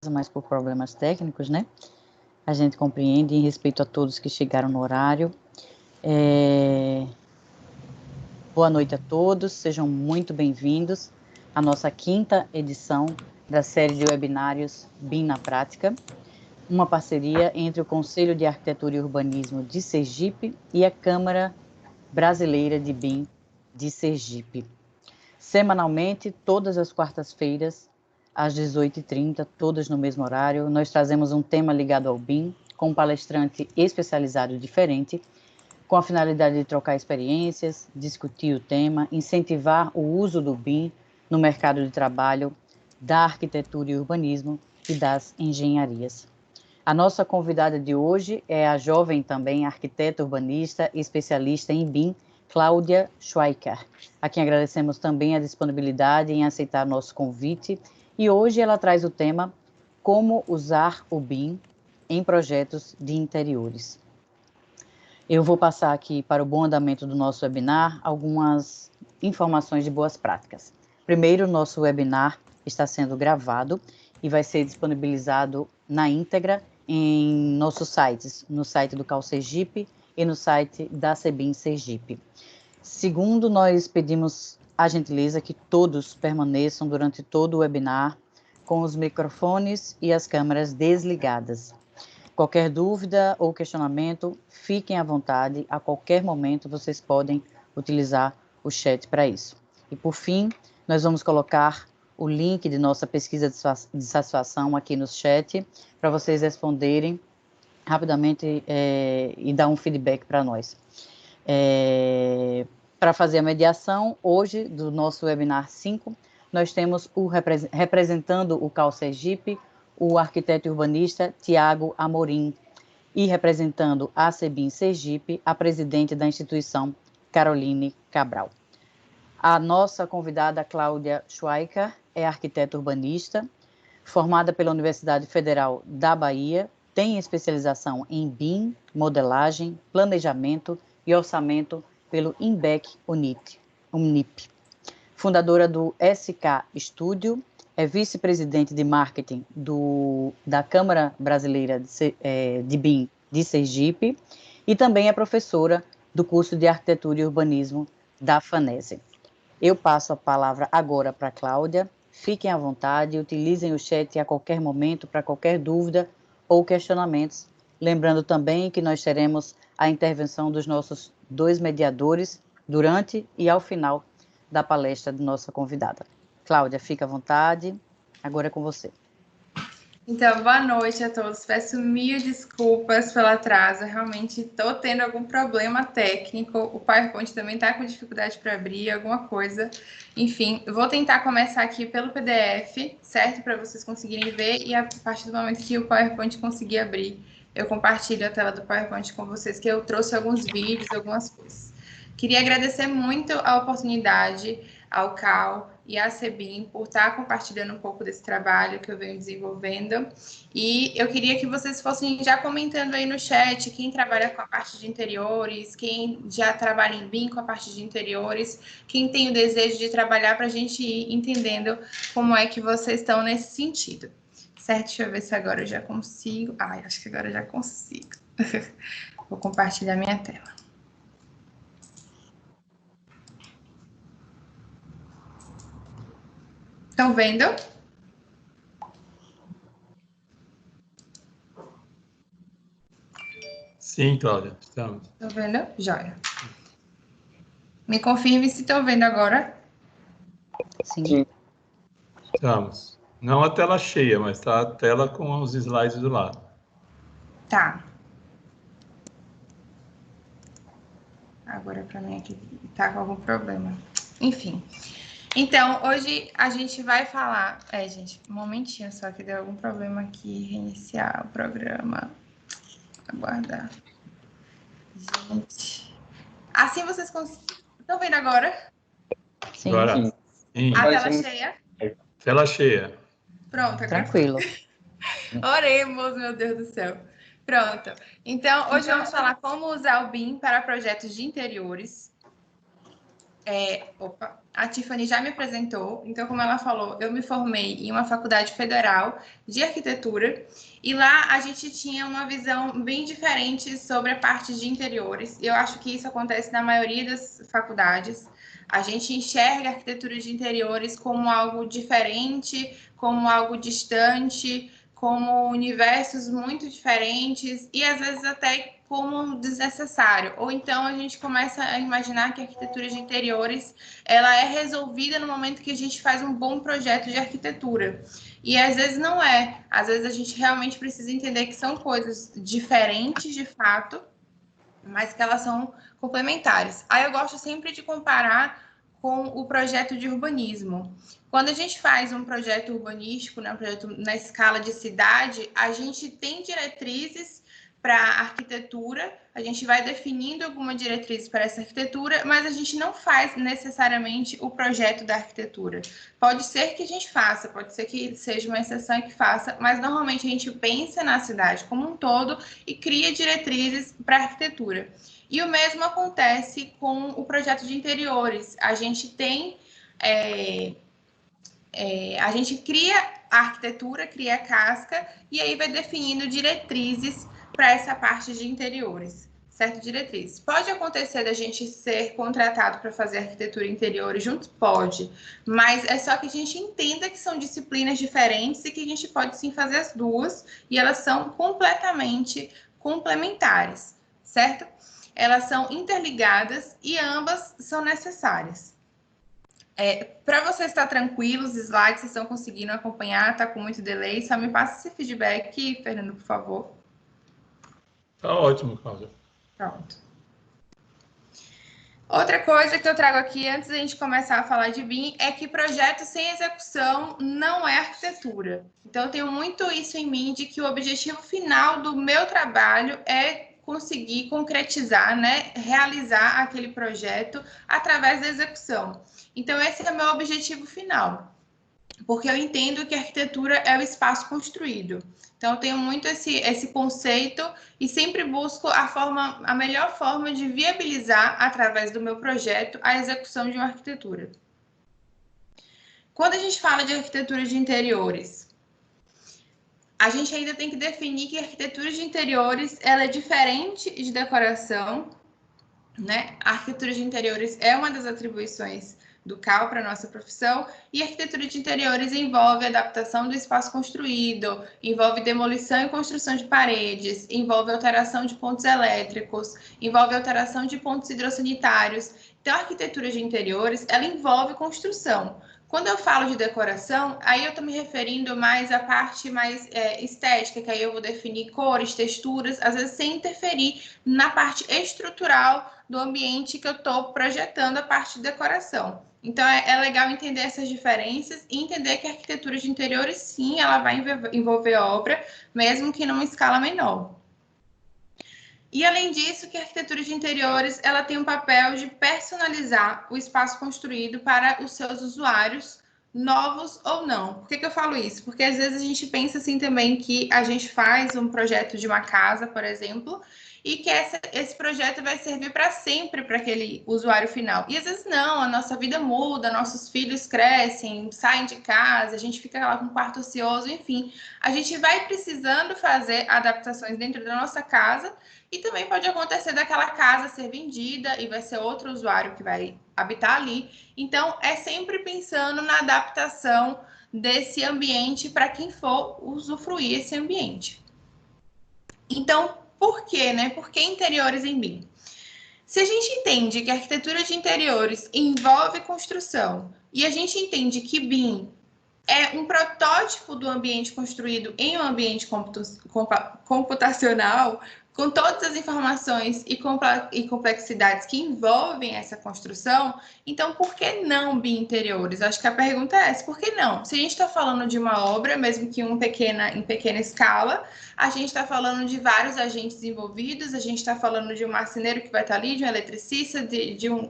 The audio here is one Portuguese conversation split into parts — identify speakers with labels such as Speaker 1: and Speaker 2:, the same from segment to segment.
Speaker 1: mas por problemas técnicos, né? A gente compreende em respeito a todos que chegaram no horário. Boa noite a todos, sejam muito bem-vindos à nossa 5ª edição da série de webinários BIM na Prática, uma parceria entre o Conselho de Arquitetura e Urbanismo de Sergipe e a Câmara Brasileira de BIM de Sergipe. Semanalmente, todas as quartas-feiras, às 18h30, todas no mesmo horário, nós trazemos um tema ligado ao BIM, com um palestrante especializado diferente, com a finalidade de trocar experiências, discutir o tema, incentivar o uso do BIM no mercado de trabalho, da arquitetura e urbanismo e das engenharias. A nossa convidada de hoje é a jovem também arquiteta urbanista e especialista em BIM, Cláudia Schweiker, a quem agradecemos também a disponibilidade em aceitar nosso convite. E hoje ela traz o tema Como usar o BIM em projetos de interiores. Eu vou passar aqui para o bom andamento do nosso webinar algumas informações de boas práticas. Primeiro, o nosso webinar está sendo gravado e vai ser disponibilizado na íntegra em nossos sites, no site do CAU Sergipe e no site da CEBIM Sergipe. Segundo, nós pedimos a gentileza que todos permaneçam durante todo o webinar com os microfones e as câmeras desligadas. Qualquer dúvida ou questionamento, fiquem à vontade, a qualquer momento vocês podem utilizar o chat para isso. E por fim, nós vamos colocar o link de nossa pesquisa de satisfação aqui no chat, para vocês responderem rapidamente e dar um feedback para nós. Para fazer a mediação, hoje, do nosso webinar 5, nós temos representando o CAU Sergipe, o arquiteto e urbanista Tiago Amorim, e representando a CEBIM Sergipe, a presidente da instituição, Caroline Cabral. A nossa convidada, Cláudia Schweiker, é arquiteta urbanista, formada pela Universidade Federal da Bahia, tem especialização em BIM, modelagem, planejamento e orçamento pelo INBEC Unip. Fundadora do SK Studio, é vice-presidente de marketing da Câmara Brasileira de BIM de Sergipe e também é professora do curso de Arquitetura e Urbanismo da FANESE. Eu passo a palavra agora para a Cláudia. Fiquem à vontade, utilizem o chat a qualquer momento para qualquer dúvida ou questionamentos. Lembrando também que nós teremos a intervenção dos nossos 2 mediadores durante e ao final da palestra de nossa convidada. Cláudia, fica à vontade, agora é com você.
Speaker 2: Então, boa noite a todos. Peço mil desculpas pelo atraso. Realmente estou tendo algum problema técnico. O PowerPoint também está com dificuldade para abrir alguma coisa. Enfim, vou tentar começar aqui pelo PDF, certo? Para vocês conseguirem ver. E a partir do momento que o PowerPoint conseguir abrir, eu compartilho a tela do PowerPoint com vocês, que eu trouxe alguns vídeos, algumas coisas. Queria agradecer muito a oportunidade ao CAU e à CEBIM por estar compartilhando um pouco desse trabalho que eu venho desenvolvendo. E eu queria que vocês fossem já comentando aí no chat quem trabalha com a parte de interiores, quem já trabalha em BIM com a parte de interiores, quem tem o desejo de trabalhar para a gente ir entendendo como é que vocês estão nesse sentido. Certo? Deixa eu ver se agora eu já consigo. Ai, acho que agora eu já consigo. Vou compartilhar minha tela. Estão vendo?
Speaker 3: Sim, Cláudia, estamos.
Speaker 2: Estão vendo? Joia. Me confirme se estão vendo agora.
Speaker 1: Sim.
Speaker 3: Estamos. Não a tela cheia, mas está a tela com os slides do lado.
Speaker 2: Tá. Agora para mim aqui tá com algum problema. Enfim. Então, hoje a gente vai falar... gente, um momentinho só que deu algum problema aqui. Reiniciar o programa. Aguardar. Gente. Assim vocês estão vendo agora?
Speaker 1: Sim.
Speaker 3: Agora, sim.
Speaker 2: A tela cheia?
Speaker 3: Tela cheia.
Speaker 2: Pronto.
Speaker 1: Tranquilo.
Speaker 2: Oremos, meu Deus do céu. Pronto. Então, hoje vamos falar como usar o BIM para projetos de interiores. A Tiffany já me apresentou, então, como ela falou, eu me formei em uma faculdade federal de arquitetura, e lá a gente tinha uma visão bem diferente sobre a parte de interiores. Eu acho que isso acontece na maioria das faculdades. A gente enxerga a arquitetura de interiores como algo diferente, como algo distante, como universos muito diferentes e às vezes até como desnecessário. Ou então a gente começa a imaginar que a arquitetura de interiores ela é resolvida no momento que a gente faz um bom projeto de arquitetura. E às vezes não é. Às vezes a gente realmente precisa entender que são coisas diferentes de fato, mas que elas são complementares. Aí eu gosto sempre de comparar com o projeto de urbanismo. Quando a gente faz um projeto urbanístico, né, um projeto na escala de cidade, a gente tem diretrizes para a arquitetura, a gente vai definindo alguma diretriz para essa arquitetura, mas a gente não faz necessariamente o projeto da arquitetura. Pode ser que a gente faça, pode ser que seja uma exceção que faça, mas normalmente a gente pensa na cidade como um todo e cria diretrizes para a arquitetura. E o mesmo acontece com o projeto de interiores. A gente tem... a gente cria a arquitetura, cria a casca, e aí vai definindo diretrizes para essa parte de interiores, certo? Diretrizes. Pode acontecer da gente ser contratado para fazer arquitetura interiores juntos? Pode, mas é só que a gente entenda que são disciplinas diferentes e que a gente pode sim fazer as duas, e elas são completamente complementares, certo? Elas são interligadas e ambas são necessárias. Para você estar tranquilo, os slides vocês estão conseguindo acompanhar, está com muito delay, só me passa esse feedback, Fernando, por favor.
Speaker 3: Tá ótimo, Cláudia.
Speaker 2: Pronto. Outra coisa que eu trago aqui, antes da gente começar a falar de BIM, é que projeto sem execução não é arquitetura. Então, eu tenho muito isso em mim, de que o objetivo final do meu trabalho é conseguir concretizar, né, realizar aquele projeto através da execução. Então, esse é o meu objetivo final, porque eu entendo que a arquitetura é o espaço construído. Então, eu tenho muito esse conceito e sempre busco a melhor forma de viabilizar, através do meu projeto, a execução de uma arquitetura. Quando a gente fala de arquitetura de interiores, a gente ainda tem que definir que a arquitetura de interiores ela é diferente de decoração, né? A arquitetura de interiores é uma das atribuições do CAL para a nossa profissão, e a arquitetura de interiores envolve adaptação do espaço construído, envolve demolição e construção de paredes, envolve alteração de pontos elétricos, envolve alteração de pontos hidrossanitários. Então, a arquitetura de interiores, ela envolve construção. Quando eu falo de decoração, aí eu estou me referindo mais à parte mais estética, que aí eu vou definir cores, texturas, às vezes sem interferir na parte estrutural do ambiente que eu estou projetando a parte de decoração. Então, é legal entender essas diferenças e entender que a arquitetura de interiores, sim, ela vai envolver obra, mesmo que numa escala menor. E, além disso, que a arquitetura de interiores ela tem um papel de personalizar o espaço construído para os seus usuários, novos ou não. Por que eu falo isso? Porque, às vezes, a gente pensa assim também que a gente faz um projeto de uma casa, por exemplo, e que esse projeto vai servir para sempre para aquele usuário final. E, às vezes, não. A nossa vida muda, nossos filhos crescem, saem de casa, a gente fica lá com um quarto ocioso, enfim. A gente vai precisando fazer adaptações dentro da nossa casa. E também pode acontecer daquela casa ser vendida e vai ser outro usuário que vai habitar ali. Então, é sempre pensando na adaptação desse ambiente para quem for usufruir esse ambiente. Então, por quê, né? Por que interiores em BIM? Se a gente entende que a arquitetura de interiores envolve construção e a gente entende que BIM é um protótipo do ambiente construído em um ambiente computacional, com todas as informações e complexidades que envolvem essa construção, então por que não BIM interiores? Acho que a pergunta é essa, por que não? Se a gente está falando de uma obra, mesmo que em pequena escala, a gente está falando de vários agentes envolvidos, a gente está falando de um marceneiro que vai estar ali, de um eletricista,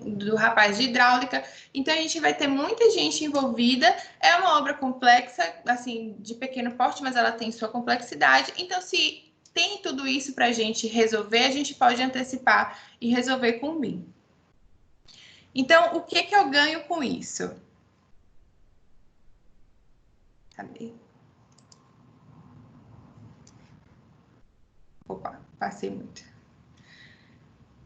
Speaker 2: do rapaz de hidráulica, então a gente vai ter muita gente envolvida, é uma obra complexa, assim, de pequeno porte, mas ela tem sua complexidade, então se tem tudo isso para a gente resolver, a gente pode antecipar e resolver com o BIM. Então, o que eu ganho com isso? Cadê? Opa, passei muito.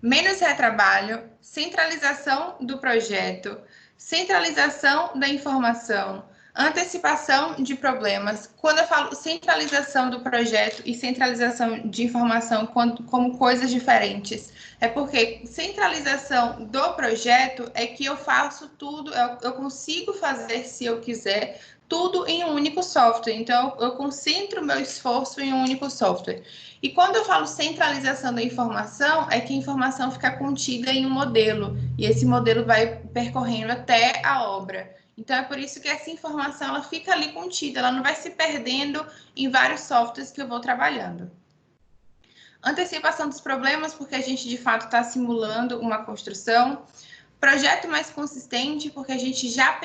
Speaker 2: Menos retrabalho, centralização do projeto, centralização da informação, antecipação de problemas. Quando eu falo centralização do projeto e centralização de informação como coisas diferentes, é porque centralização do projeto é que eu faço tudo, eu consigo fazer, se eu quiser, tudo em um único software. Então, eu concentro meu esforço em um único software. E quando eu falo centralização da informação, é que a informação fica contida em um modelo, e esse modelo vai percorrendo até a obra. Então, é por isso que essa informação ela fica ali contida, ela não vai se perdendo em vários softwares que eu vou trabalhando. Antecipação dos problemas, porque a gente, de fato, está simulando uma construção. Projeto mais consistente, porque a gente já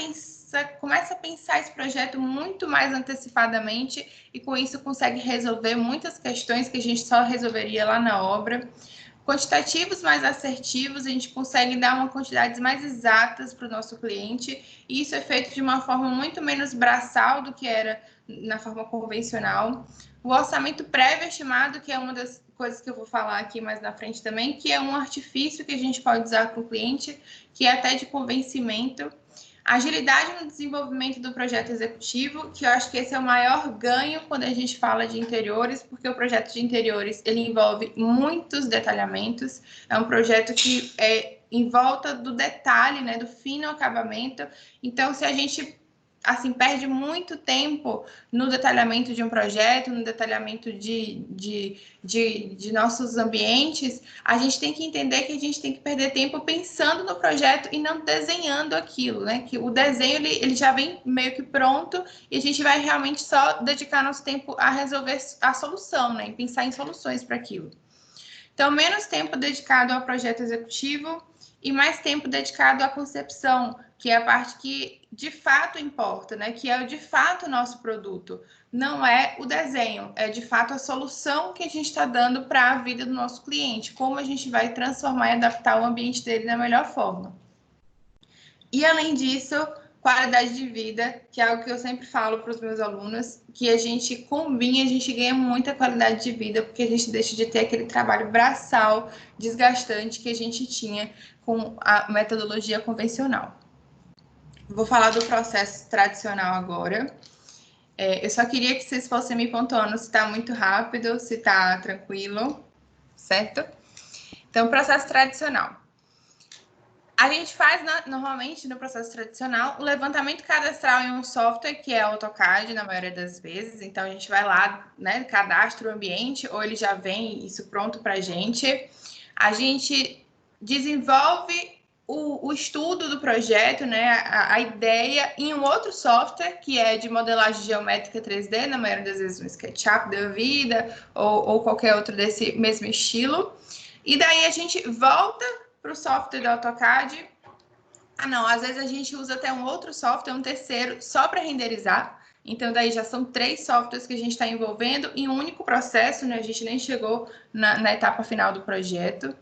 Speaker 2: começa a pensar esse projeto muito mais antecipadamente e com isso consegue resolver muitas questões que a gente só resolveria lá na obra. Quantitativos mais assertivos, a gente consegue dar uma quantidades mais exatas para o nosso cliente e isso é feito de uma forma muito menos braçal do que era na forma convencional. O orçamento prévio estimado, que é uma das coisas que eu vou falar aqui mais na frente também, que é um artifício que a gente pode usar para o cliente, que é até de convencimento. Agilidade no desenvolvimento do projeto executivo, que eu acho que esse é o maior ganho quando a gente fala de interiores, porque o projeto de interiores ele envolve muitos detalhamentos, é um projeto que é em volta do detalhe, né, do fino acabamento. Então, se a gente assim, perde muito tempo no detalhamento de um projeto, no detalhamento de nossos ambientes, a gente tem que entender que a gente tem que perder tempo pensando no projeto e não desenhando aquilo, né? Que o desenho, ele já vem meio que pronto e a gente vai realmente só dedicar nosso tempo a resolver a solução, né? E pensar em soluções para aquilo. Então, menos tempo dedicado ao projeto executivo e mais tempo dedicado à concepção, que é a parte que de fato importa, né? Que é de fato o nosso produto. Não é o desenho, é de fato a solução que a gente está dando para a vida do nosso cliente, como a gente vai transformar e adaptar o ambiente dele da melhor forma. E além disso, qualidade de vida, que é algo que eu sempre falo para os meus alunos, que a gente combina, a gente ganha muita qualidade de vida, porque a gente deixa de ter aquele trabalho braçal, desgastante que a gente tinha com a metodologia convencional. Vou falar do processo tradicional agora. Eu só queria que vocês fossem me pontuando se está muito rápido, se está tranquilo, certo? Então, processo tradicional. A gente faz, normalmente, no processo tradicional, o levantamento cadastral em um software, que é AutoCAD, na maioria das vezes. Então, a gente vai lá, né, cadastra o ambiente, ou ele já vem isso pronto para a gente. A gente desenvolve o estudo do projeto, né, a ideia em um outro software, que é de modelagem geométrica 3D, na maioria das vezes um SketchUp da vida, ou qualquer outro desse mesmo estilo. E daí a gente volta para o software do AutoCAD. Às vezes a gente usa até um outro software, um terceiro, só para renderizar. Então, daí já são 3 softwares que a gente está envolvendo em um único processo, né? A gente nem chegou na etapa final do projeto.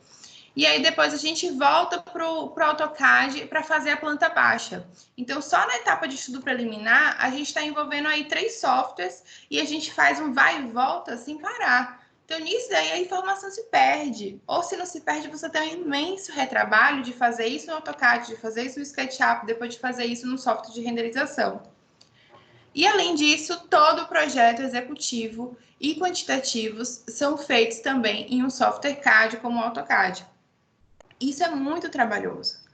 Speaker 2: E aí, depois a gente volta para o AutoCAD para fazer a planta baixa. Então, só na etapa de estudo preliminar, a gente está envolvendo aí 3 softwares e a gente faz um vai e volta sem parar. Então, nisso daí a informação se perde. Ou se não se perde, você tem um imenso retrabalho de fazer isso no AutoCAD, de fazer isso no SketchUp, depois de fazer isso no software de renderização. E, além disso, todo o projeto executivo e quantitativos são feitos também em um software CAD como o AutoCAD. Isso é muito trabalhoso.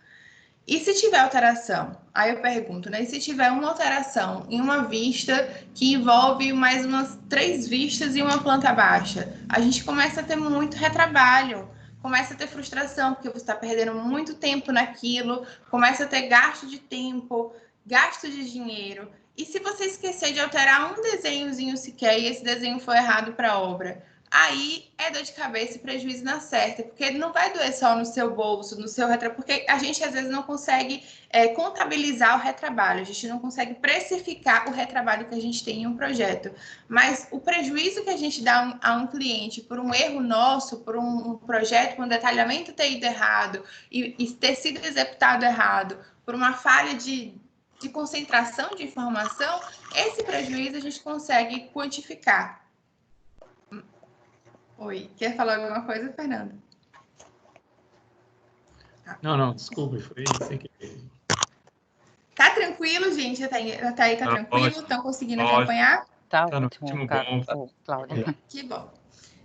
Speaker 2: E se tiver alteração? Aí eu pergunto, né? E se tiver uma alteração em uma vista que envolve mais umas 3 vistas e uma planta baixa, a gente começa a ter muito retrabalho, começa a ter frustração, porque você está perdendo muito tempo naquilo, começa a ter gasto de tempo, gasto de dinheiro. E se você esquecer de alterar um desenhozinho sequer e esse desenho for errado para a obra? aí é dor de cabeça e prejuízo na certa, porque não vai doer só no seu bolso, no seu retrabalho, porque a gente às vezes não consegue contabilizar o retrabalho, a gente não consegue precificar o retrabalho que a gente tem em um projeto, mas o prejuízo que a gente dá a um cliente por um erro nosso, por um projeto com um detalhamento ter ido errado e ter sido executado errado, por uma falha de concentração de informação, esse prejuízo a gente consegue quantificar. Oi, quer falar alguma coisa, Fernando?
Speaker 3: Não, desculpe, foi sem querer.
Speaker 2: Tá tranquilo, gente? Até aí tá tranquilo? Estão conseguindo acompanhar?
Speaker 1: Tá
Speaker 3: no
Speaker 1: ótimo,
Speaker 3: bom.
Speaker 1: Cláudia.
Speaker 2: Que bom.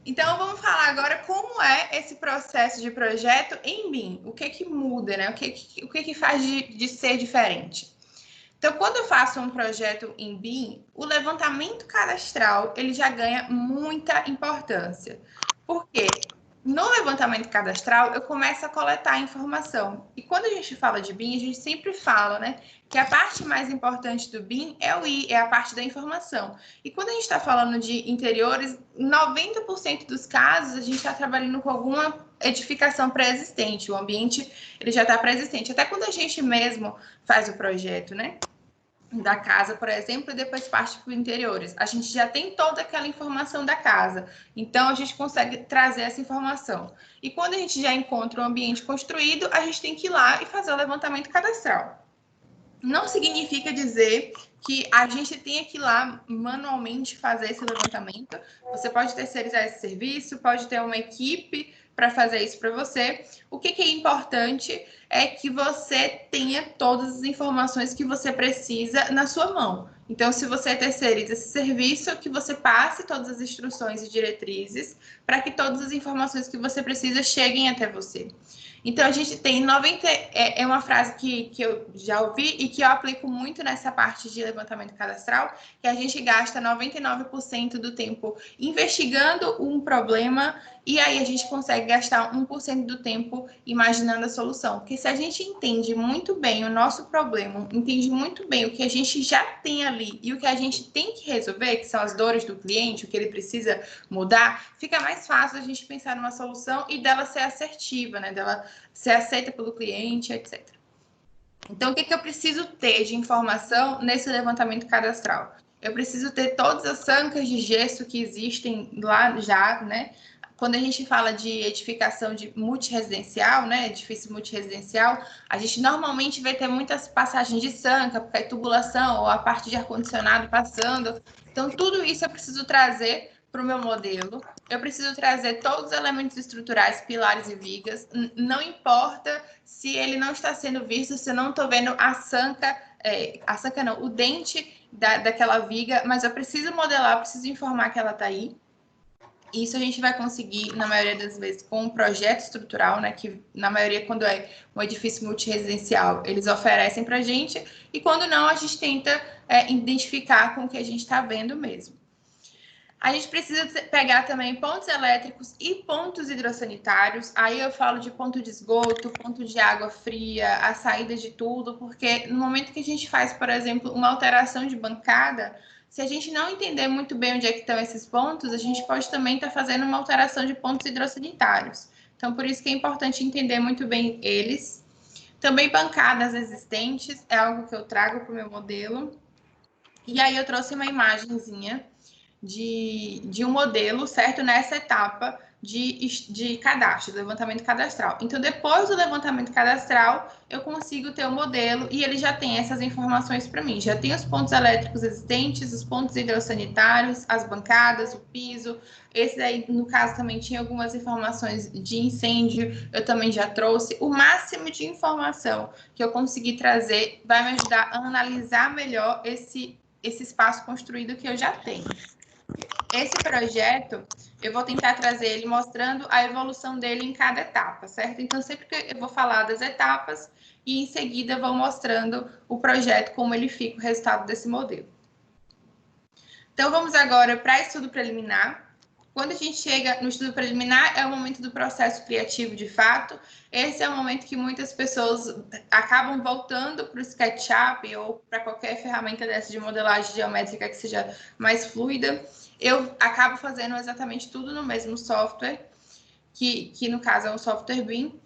Speaker 2: Então, vamos falar agora como é esse processo de projeto em BIM. O que muda, né? O que faz de ser diferente? Então, quando eu faço um projeto em BIM, o levantamento cadastral, ele já ganha muita importância. Por quê? No levantamento cadastral, eu começo a coletar informação. E quando a gente fala de BIM, a gente sempre fala, né, que a parte mais importante do BIM é o I, é a parte da informação. E quando a gente está falando de interiores, 90% dos casos, a gente está trabalhando com alguma edificação pré-existente. O ambiente, ele já está pré-existente. Até quando a gente mesmo faz o projeto, né, da casa, por exemplo, e depois parte para os interiores. A gente já tem toda aquela informação da casa, então a gente consegue trazer essa informação. E quando a gente já encontra o ambiente construído, a gente tem que ir lá e fazer o levantamento cadastral. Não significa dizer que a gente tenha que ir lá manualmente fazer esse levantamento. Você pode terceirizar esse serviço, pode ter uma equipe para fazer isso para você. O que é importante é que você tenha todas as informações que você precisa na sua mão. Então, se você terceiriza esse serviço, que você passe todas as instruções e diretrizes para que todas as informações que você precisa cheguem até você. Então, a gente tem 90... É uma frase que eu já ouvi e que eu aplico muito nessa parte de levantamento cadastral, que a gente gasta 99% do tempo investigando um problema e aí a gente consegue gastar 1% do tempo imaginando a solução. Porque se a gente entende muito bem o nosso problema, entende muito bem o que a gente já tem ali e o que a gente tem que resolver, que são as dores do cliente, o que ele precisa mudar, fica mais fácil a gente pensar numa solução e dela ser assertiva, né? Dela ser aceita pelo cliente, etc. Então, o que eu preciso ter de informação nesse levantamento cadastral? Eu preciso ter todas as sancas de gesso que existem lá já, né? Quando a gente fala de edificação de multiresidencial, né, edifício multiresidencial, a gente normalmente vai ter muitas passagens de sanca, porque é tubulação ou a parte de ar-condicionado passando. Então, tudo isso eu preciso trazer para o meu modelo. Eu preciso trazer todos os elementos estruturais, pilares e vigas. Não importa se ele não está sendo visto, se eu não estou vendo a sanca não, o dente daquela viga, mas eu preciso modelar, preciso informar que ela está aí. Isso a gente vai conseguir, na maioria das vezes, com um projeto estrutural, né? Que na maioria, quando é um edifício multiresidencial, eles oferecem para a gente, e quando não, a gente tenta identificar com o que a gente está vendo mesmo. A gente precisa pegar também pontos elétricos e pontos hidrossanitários. Aí eu falo de ponto de esgoto, ponto de água fria, a saída de tudo, porque no momento que a gente faz, por exemplo, uma alteração de bancada, se a gente não entender muito bem onde é que estão esses pontos, a gente pode também estar fazendo uma alteração de pontos hidrossanitários. Então, por isso que é importante entender muito bem eles. Também bancadas existentes, é algo que eu trago para o meu modelo. E aí eu trouxe uma imagenzinha de um modelo, certo? Nessa etapa de cadastro, de levantamento cadastral. Então, depois do levantamento cadastral, eu consigo ter o modelo e ele já tem essas informações para mim. Já tem os pontos elétricos existentes, os pontos hidrossanitários, as bancadas, o piso. Esse daí, no caso, também tinha algumas informações de incêndio, eu também já trouxe. O máximo de informação que eu consegui trazer vai me ajudar a analisar melhor esse espaço construído que eu já tenho. Esse projeto, eu vou tentar trazer ele mostrando a evolução dele em cada etapa, certo? Então, sempre que eu vou falar das etapas e em seguida vou mostrando o projeto, como ele fica, o resultado desse modelo. Então, vamos agora para estudo preliminar. Quando a gente chega no estudo preliminar, é o momento do processo criativo, de fato. Esse é o momento que muitas pessoas acabam voltando para o SketchUp ou para qualquer ferramenta dessa de modelagem geométrica que seja mais fluida. Eu acabo fazendo exatamente tudo no mesmo software, que no caso é o software BIM.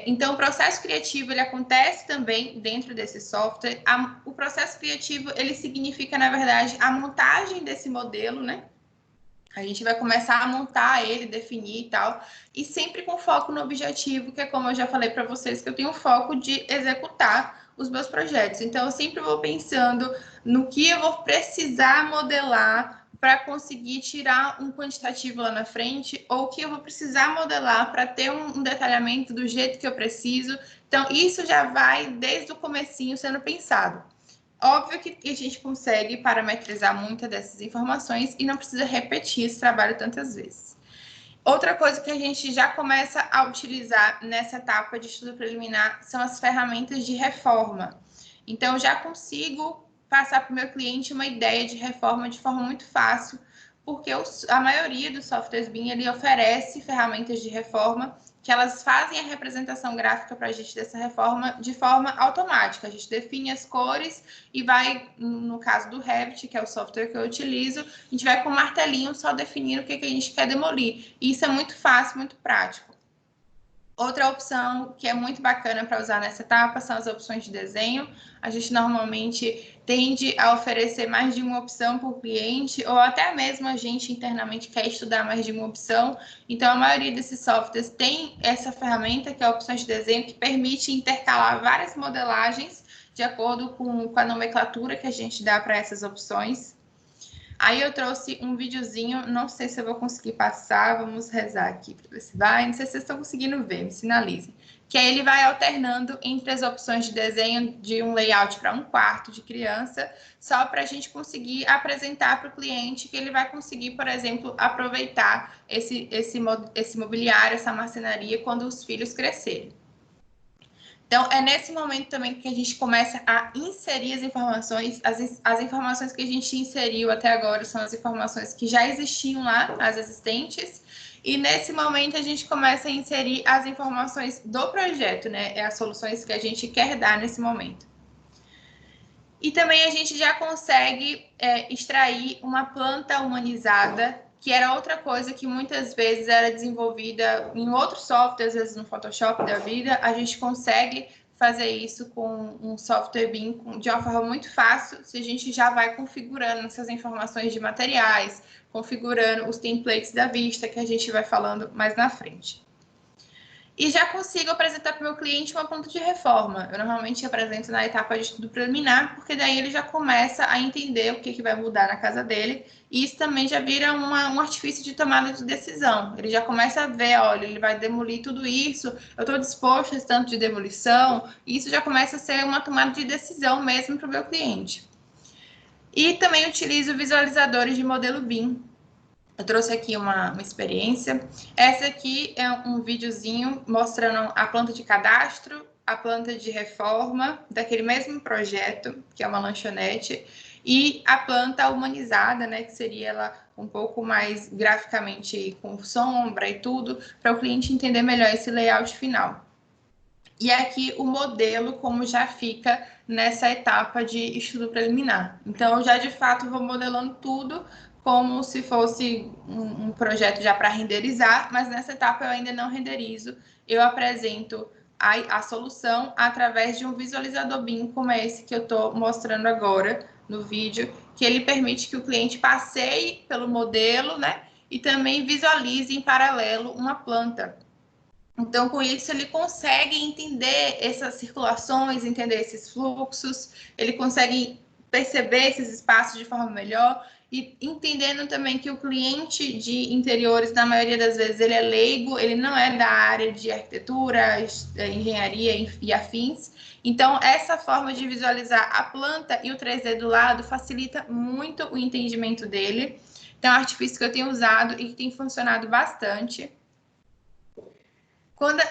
Speaker 2: Então, o processo criativo ele acontece também dentro desse software. O processo criativo ele significa, na verdade, a montagem desse modelo, né? A gente vai começar a montar ele, definir e tal, e sempre com foco no objetivo, que é como eu já falei para vocês, que eu tenho foco de executar os meus projetos. Então, eu sempre vou pensando no que eu vou precisar modelar para conseguir tirar um quantitativo lá na frente, ou o que eu vou precisar modelar para ter um detalhamento do jeito que eu preciso. Então, isso já vai desde o comecinho sendo pensado. Óbvio que a gente consegue parametrizar muitas dessas informações e não precisa repetir esse trabalho tantas vezes. Outra coisa que a gente já começa a utilizar nessa etapa de estudo preliminar são as ferramentas de reforma. Então, eu já consigo passar para o meu cliente uma ideia de reforma de forma muito fácil, porque a maioria dos softwares BIM ele oferece ferramentas de reforma que elas fazem a representação gráfica para a gente dessa reforma de forma automática. A gente define as cores e vai, no caso do Revit, que é o software que eu utilizo, a gente vai com um martelinho só definindo o que a gente quer demolir. E isso é muito fácil, muito prático. Outra opção que é muito bacana para usar nessa etapa são as opções de desenho. A gente normalmente tende a oferecer mais de uma opção por cliente, ou até mesmo a gente internamente quer estudar mais de uma opção. Então, a maioria desses softwares tem essa ferramenta, que é a opção de desenho, que permite intercalar várias modelagens de acordo com a nomenclatura que a gente dá para essas opções. Aí eu trouxe um videozinho, não sei se eu vou conseguir passar, vamos rezar aqui para ver se vai. Não sei se vocês estão conseguindo ver, me sinalizem. Que aí ele vai alternando entre as opções de desenho de um layout para um quarto de criança, só para a gente conseguir apresentar para o cliente que ele vai conseguir, por exemplo, aproveitar esse mobiliário, essa marcenaria, quando os filhos crescerem. Então, é nesse momento também que a gente começa a inserir as informações. As informações que a gente inseriu até agora são as informações que já existiam lá, as existentes. E nesse momento a gente começa a inserir as informações do projeto, né? As soluções que a gente quer dar nesse momento. E também a gente já consegue extrair uma planta humanizada, que era outra coisa que muitas vezes era desenvolvida em outros softwares, às vezes no Photoshop da vida. A gente consegue fazer isso com um software BIM de uma forma muito fácil, se a gente já vai configurando essas informações de materiais, configurando os templates da vista, que a gente vai falando mais na frente. E já consigo apresentar para o meu cliente uma planta de reforma. Eu normalmente apresento na etapa de estudo preliminar, porque daí ele já começa a entender o que vai mudar na casa dele, e isso também já vira um artifício de tomada de decisão. Ele já começa a ver, olha, ele vai demolir tudo isso, eu estou disposto a esse tanto de demolição, e isso já começa a ser uma tomada de decisão mesmo para o meu cliente. E também utilizo visualizadores de modelo BIM. Eu trouxe aqui uma experiência. Essa aqui é um videozinho mostrando a planta de cadastro, a planta de reforma daquele mesmo projeto, que é uma lanchonete, e a planta humanizada, né, que seria ela um pouco mais graficamente com sombra e tudo, para o cliente entender melhor esse layout final. E aqui o modelo como já fica nessa etapa de estudo preliminar. Então, eu já de fato vou modelando tudo como se fosse um projeto já para renderizar, mas nessa etapa eu ainda não renderizo. Eu apresento a solução através de um visualizador BIM, como é esse que eu estou mostrando agora no vídeo, que ele permite que o cliente passeie pelo modelo, né? E também visualize em paralelo uma planta. Então, com isso, ele consegue entender essas circulações, entender esses fluxos, ele consegue perceber esses espaços de forma melhor e entendendo também que o cliente de interiores, na maioria das vezes, ele é leigo, ele não é da área de arquitetura, engenharia e afins. Então, essa forma de visualizar a planta e o 3D do lado facilita muito o entendimento dele. Então, é um artifício que eu tenho usado e que tem funcionado bastante.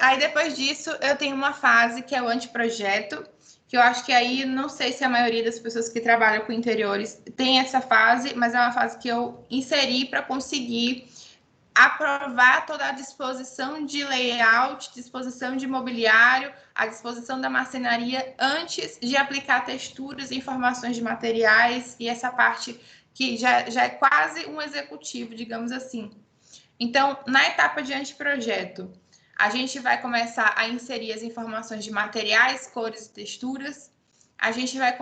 Speaker 2: Aí, depois disso, eu tenho uma fase que é o anteprojeto, que eu acho que aí, não sei se a maioria das pessoas que trabalham com interiores tem essa fase, mas é uma fase que eu inseri para conseguir aprovar toda a disposição de layout, disposição de mobiliário, a disposição da marcenaria antes de aplicar texturas e informações de materiais, e essa parte que já é quase um executivo, digamos assim. Então, na etapa de anteprojeto, a gente vai começar a inserir as informações de materiais, cores e texturas. A gente vai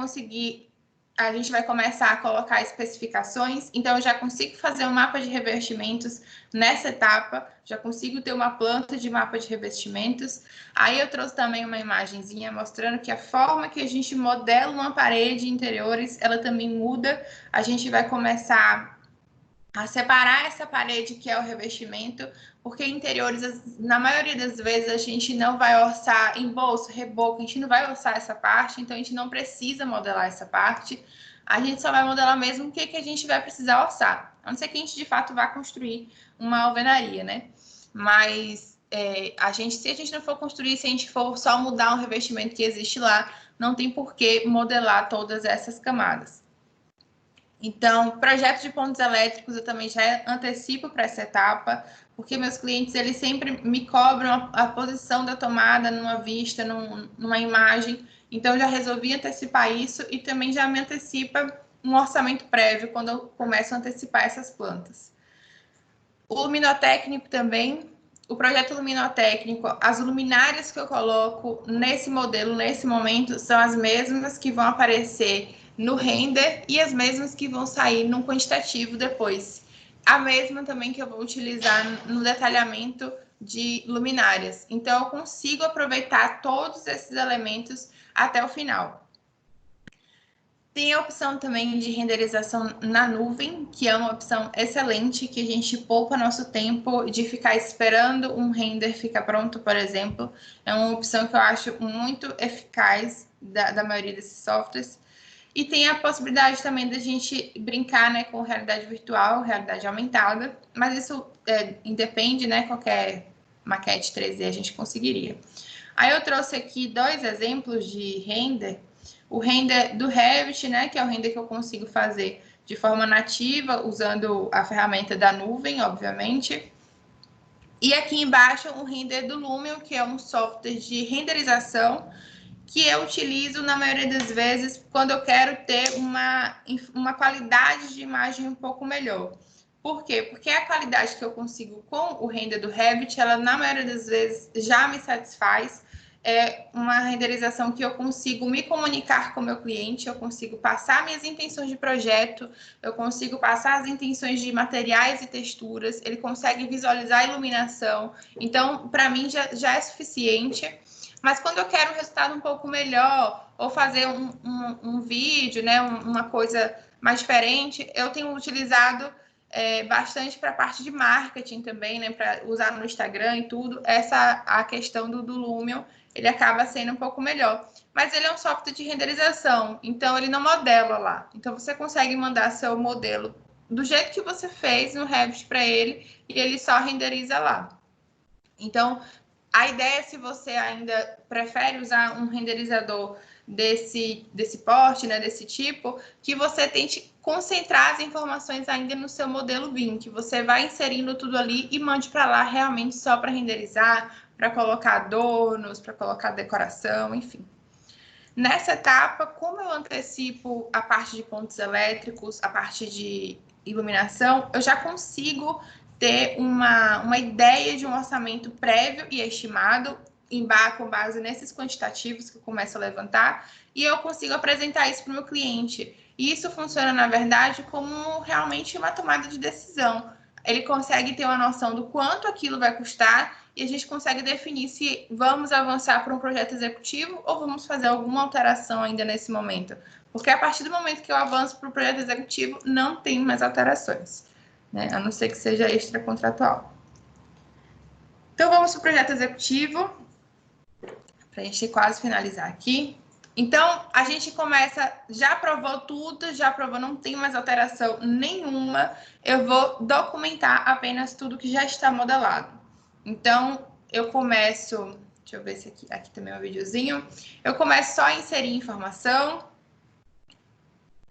Speaker 2: começar a colocar especificações. Então, eu já consigo fazer um mapa de revestimentos nessa etapa, já consigo ter uma planta de mapa de revestimentos. Aí eu trouxe também uma imagenzinha mostrando que a forma que a gente modela uma parede de interiores, ela também muda. A gente vai começar a separar essa parede que é o revestimento, porque interiores, na maioria das vezes, a gente não vai orçar embolso, reboco, a gente não vai orçar essa parte, então a gente não precisa modelar essa parte, a gente só vai modelar mesmo o que a gente vai precisar orçar, a não ser que a gente, de fato, vá construir uma alvenaria, né? Mas se a gente não for construir, se a gente for só mudar um revestimento que existe lá, não tem por que modelar todas essas camadas. Então, projeto de pontos elétricos eu também já antecipo para essa etapa, porque meus clientes, eles sempre me cobram a posição da tomada numa vista, numa imagem. Então, eu já resolvi antecipar isso e também já me antecipa um orçamento prévio quando eu começo a antecipar essas plantas. O luminotécnico também, o projeto luminotécnico, as luminárias que eu coloco nesse modelo, nesse momento, são as mesmas que vão aparecer no render e as mesmas que vão sair no quantitativo depois. A mesma também que eu vou utilizar no detalhamento de luminárias. Então, eu consigo aproveitar todos esses elementos até o final. Tem a opção também de renderização na nuvem, que é uma opção excelente, que a gente poupa nosso tempo de ficar esperando um render ficar pronto, por exemplo. É uma opção que eu acho muito eficaz da maioria desses softwares. E tem a possibilidade também da gente brincar, né, com realidade virtual, realidade aumentada, mas isso independe, né, qualquer maquete 3D a gente conseguiria. Aí eu trouxe aqui 2 exemplos de render. O render do Revit, né, que é o render que eu consigo fazer de forma nativa, usando a ferramenta da nuvem, obviamente. E aqui embaixo o render do Lumion, que é um software de renderização que eu utilizo na maioria das vezes quando eu quero ter uma qualidade de imagem um pouco melhor. Por quê? Porque a qualidade que eu consigo com o render do Revit, ela na maioria das vezes já me satisfaz. É uma renderização que eu consigo me comunicar com o meu cliente, eu consigo passar minhas intenções de projeto, eu consigo passar as intenções de materiais e texturas, ele consegue visualizar a iluminação. Então, para mim, já é suficiente. Mas quando eu quero um resultado um pouco melhor, ou fazer um vídeo, né, uma coisa mais diferente, eu tenho utilizado bastante para a parte de marketing também, né, para usar no Instagram e tudo. A questão do Lumion, ele acaba sendo um pouco melhor. Mas ele é um software de renderização, então ele não modela lá. Então você consegue mandar seu modelo do jeito que você fez no Revit para ele e ele só renderiza lá. Então, a ideia, se você ainda prefere usar um renderizador desse porte, né, desse tipo, que você tente concentrar as informações ainda no seu modelo BIM, que você vai inserindo tudo ali e mande para lá realmente só para renderizar, para colocar adornos, para colocar decoração, enfim. Nessa etapa, como eu antecipo a parte de pontos elétricos, a parte de iluminação, eu já consigo ter uma ideia de um orçamento prévio e estimado, com base nesses quantitativos que eu começo a levantar, e eu consigo apresentar isso para o meu cliente. E isso funciona, na verdade, como realmente uma tomada de decisão. Ele consegue ter uma noção do quanto aquilo vai custar e a gente consegue definir se vamos avançar para um projeto executivo ou vamos fazer alguma alteração ainda nesse momento. Porque a partir do momento que eu avanço para o projeto executivo, não tem mais alterações, né? A não ser que seja extracontratual. Então, vamos para o projeto executivo, para a gente quase finalizar aqui. Então, a gente começa, já aprovou tudo, já aprovou, não tem mais alteração nenhuma. Eu vou documentar apenas tudo que já está modelado. Então, eu começo, deixa eu ver se aqui também é um videozinho. Eu começo só a inserir informação.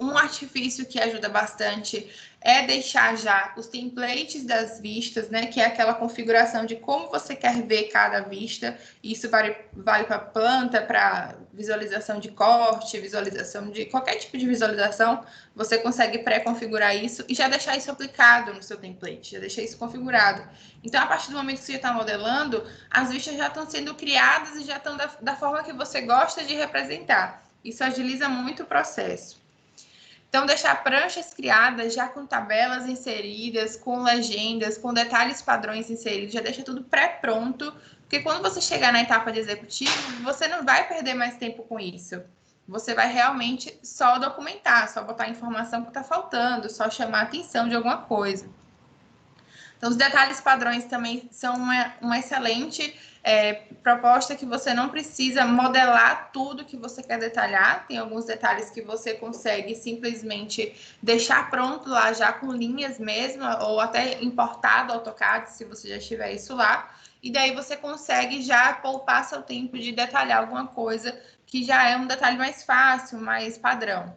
Speaker 2: Um artifício que ajuda bastante é deixar já os templates das vistas, né? Que é aquela configuração de como você quer ver cada vista. Isso vale para planta, para visualização de corte, visualização de qualquer tipo de visualização. Você consegue pré-configurar isso e já deixar isso aplicado no seu template, já deixar isso configurado. Então, a partir do momento que você está modelando, as vistas já estão sendo criadas e já estão da forma que você gosta de representar. Isso agiliza muito o processo. Então, deixar pranchas criadas já com tabelas inseridas, com legendas, com detalhes padrões inseridos, já deixa tudo pré-pronto, porque quando você chegar na etapa de executivo, você não vai perder mais tempo com isso. Você vai realmente só documentar, só botar a informação que está faltando, só chamar a atenção de alguma coisa. Então, os detalhes padrões também são uma excelente proposta que você não precisa modelar tudo que você quer detalhar. Tem alguns detalhes que você consegue simplesmente deixar pronto lá já com linhas mesmo, ou até importado AutoCAD, se você já tiver isso lá. E daí você consegue já poupar seu tempo de detalhar alguma coisa que já é um detalhe mais fácil, mais padrão.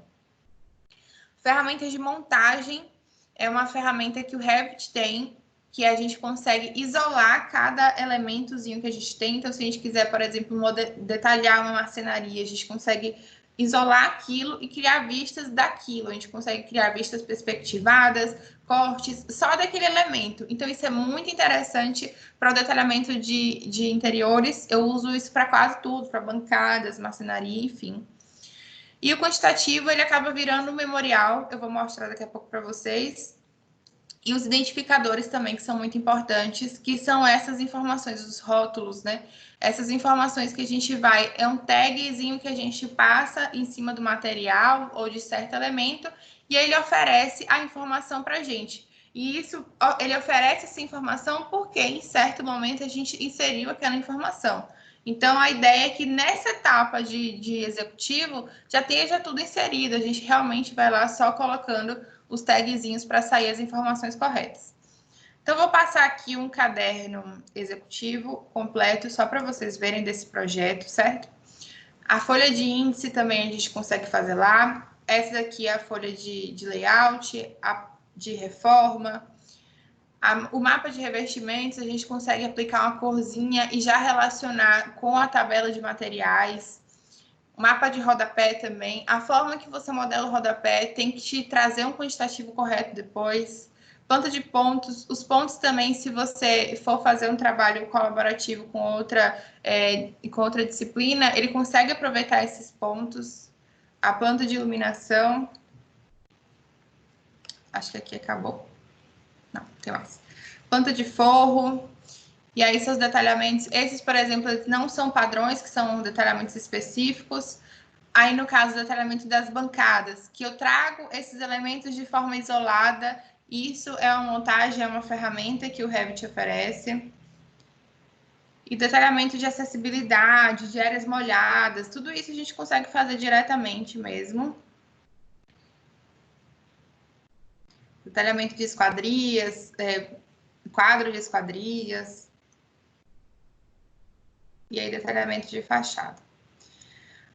Speaker 2: Ferramentas de montagem é uma ferramenta que o Revit tem, que a gente consegue isolar cada elementozinho que a gente tem. Então, se a gente quiser, por exemplo, detalhar uma marcenaria, a gente consegue isolar aquilo e criar vistas daquilo. A gente consegue criar vistas perspectivadas, cortes, só daquele elemento. Então, isso é muito interessante para o detalhamento de interiores. Eu uso isso para quase tudo, para bancadas, marcenaria, enfim. E o quantitativo, ele acaba virando um memorial. Eu vou mostrar daqui a pouco para vocês. E os identificadores também, que são muito importantes, que são essas informações, os rótulos, né? Essas informações que a gente vai, é um tagzinho que a gente passa em cima do material ou de certo elemento, e ele oferece a informação para a gente. E isso, ele oferece essa informação porque em certo momento a gente inseriu aquela informação. Então, a ideia é que nessa etapa de executivo já esteja tudo inserido, a gente realmente vai lá só colocando os tagzinhos para sair as informações corretas. Então, vou passar aqui um caderno executivo completo, só para vocês verem desse projeto, certo? A folha de índice também a gente consegue fazer lá. Essa daqui é a folha de layout, a de reforma. O mapa de revestimentos, a gente consegue aplicar uma corzinha e já relacionar com a tabela de materiais. Mapa de rodapé também. A forma que você modela o rodapé tem que te trazer um quantitativo correto depois. Planta de pontos. Os pontos também, se você for fazer um trabalho colaborativo com outra disciplina, ele consegue aproveitar esses pontos. A planta de iluminação. Acho que aqui acabou. Não, tem mais. Planta de forro. E aí, seus detalhamentos, esses, por exemplo, não são padrões, que são detalhamentos específicos. Aí, no caso, o detalhamento das bancadas, que eu trago esses elementos de forma isolada. Isso é uma montagem, é uma ferramenta que o Revit oferece. E detalhamento de acessibilidade, de áreas molhadas, tudo isso a gente consegue fazer diretamente mesmo. Detalhamento de esquadrias, quadro de esquadrias. E aí, detalhamento de fachada.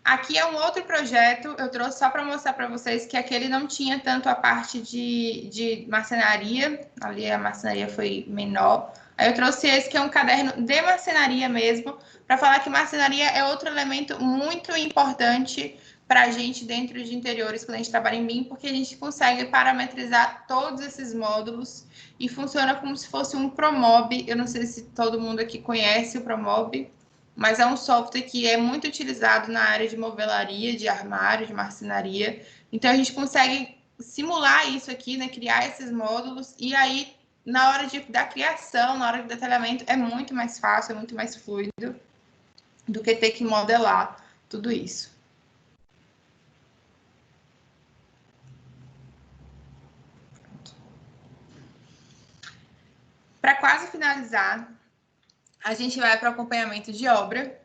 Speaker 2: Aqui é um outro projeto, eu trouxe só para mostrar para vocês que aquele não tinha tanto a parte de marcenaria, ali a marcenaria foi menor. Aí eu trouxe esse que é um caderno de marcenaria mesmo, para falar que marcenaria é outro elemento muito importante para a gente dentro de interiores, quando a gente trabalha em BIM, porque a gente consegue parametrizar todos esses módulos e funciona como se fosse um Promob. Eu não sei se todo mundo aqui conhece o Promob, mas é um software que é muito utilizado na área de movelaria, de armário, de marcenaria. Então, a gente consegue simular isso aqui, né? Criar esses módulos. E aí, na hora da criação, na hora do detalhamento, é muito mais fácil, é muito mais fluido do que ter que modelar tudo isso. Para quase finalizar, a gente vai para o acompanhamento de obra.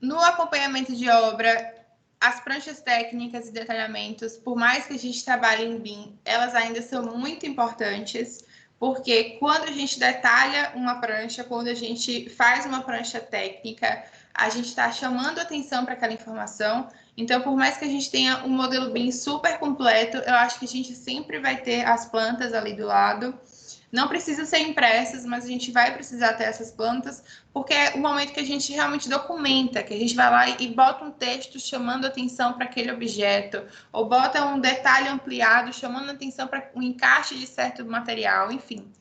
Speaker 2: No acompanhamento de obra, as pranchas técnicas e detalhamentos, por mais que a gente trabalhe em BIM, elas ainda são muito importantes, porque quando a gente detalha uma prancha, quando a gente faz uma prancha técnica, a gente está chamando atenção para aquela informação, Então, por mais que a gente tenha um modelo BIM super completo, eu acho que a gente sempre vai ter as plantas ali do lado. Não precisa ser impressas, mas a gente vai precisar ter essas plantas, porque é o momento que a gente realmente documenta, que a gente vai lá e bota um texto chamando atenção para aquele objeto, ou bota um detalhe ampliado chamando atenção para o encaixe de certo material, enfim.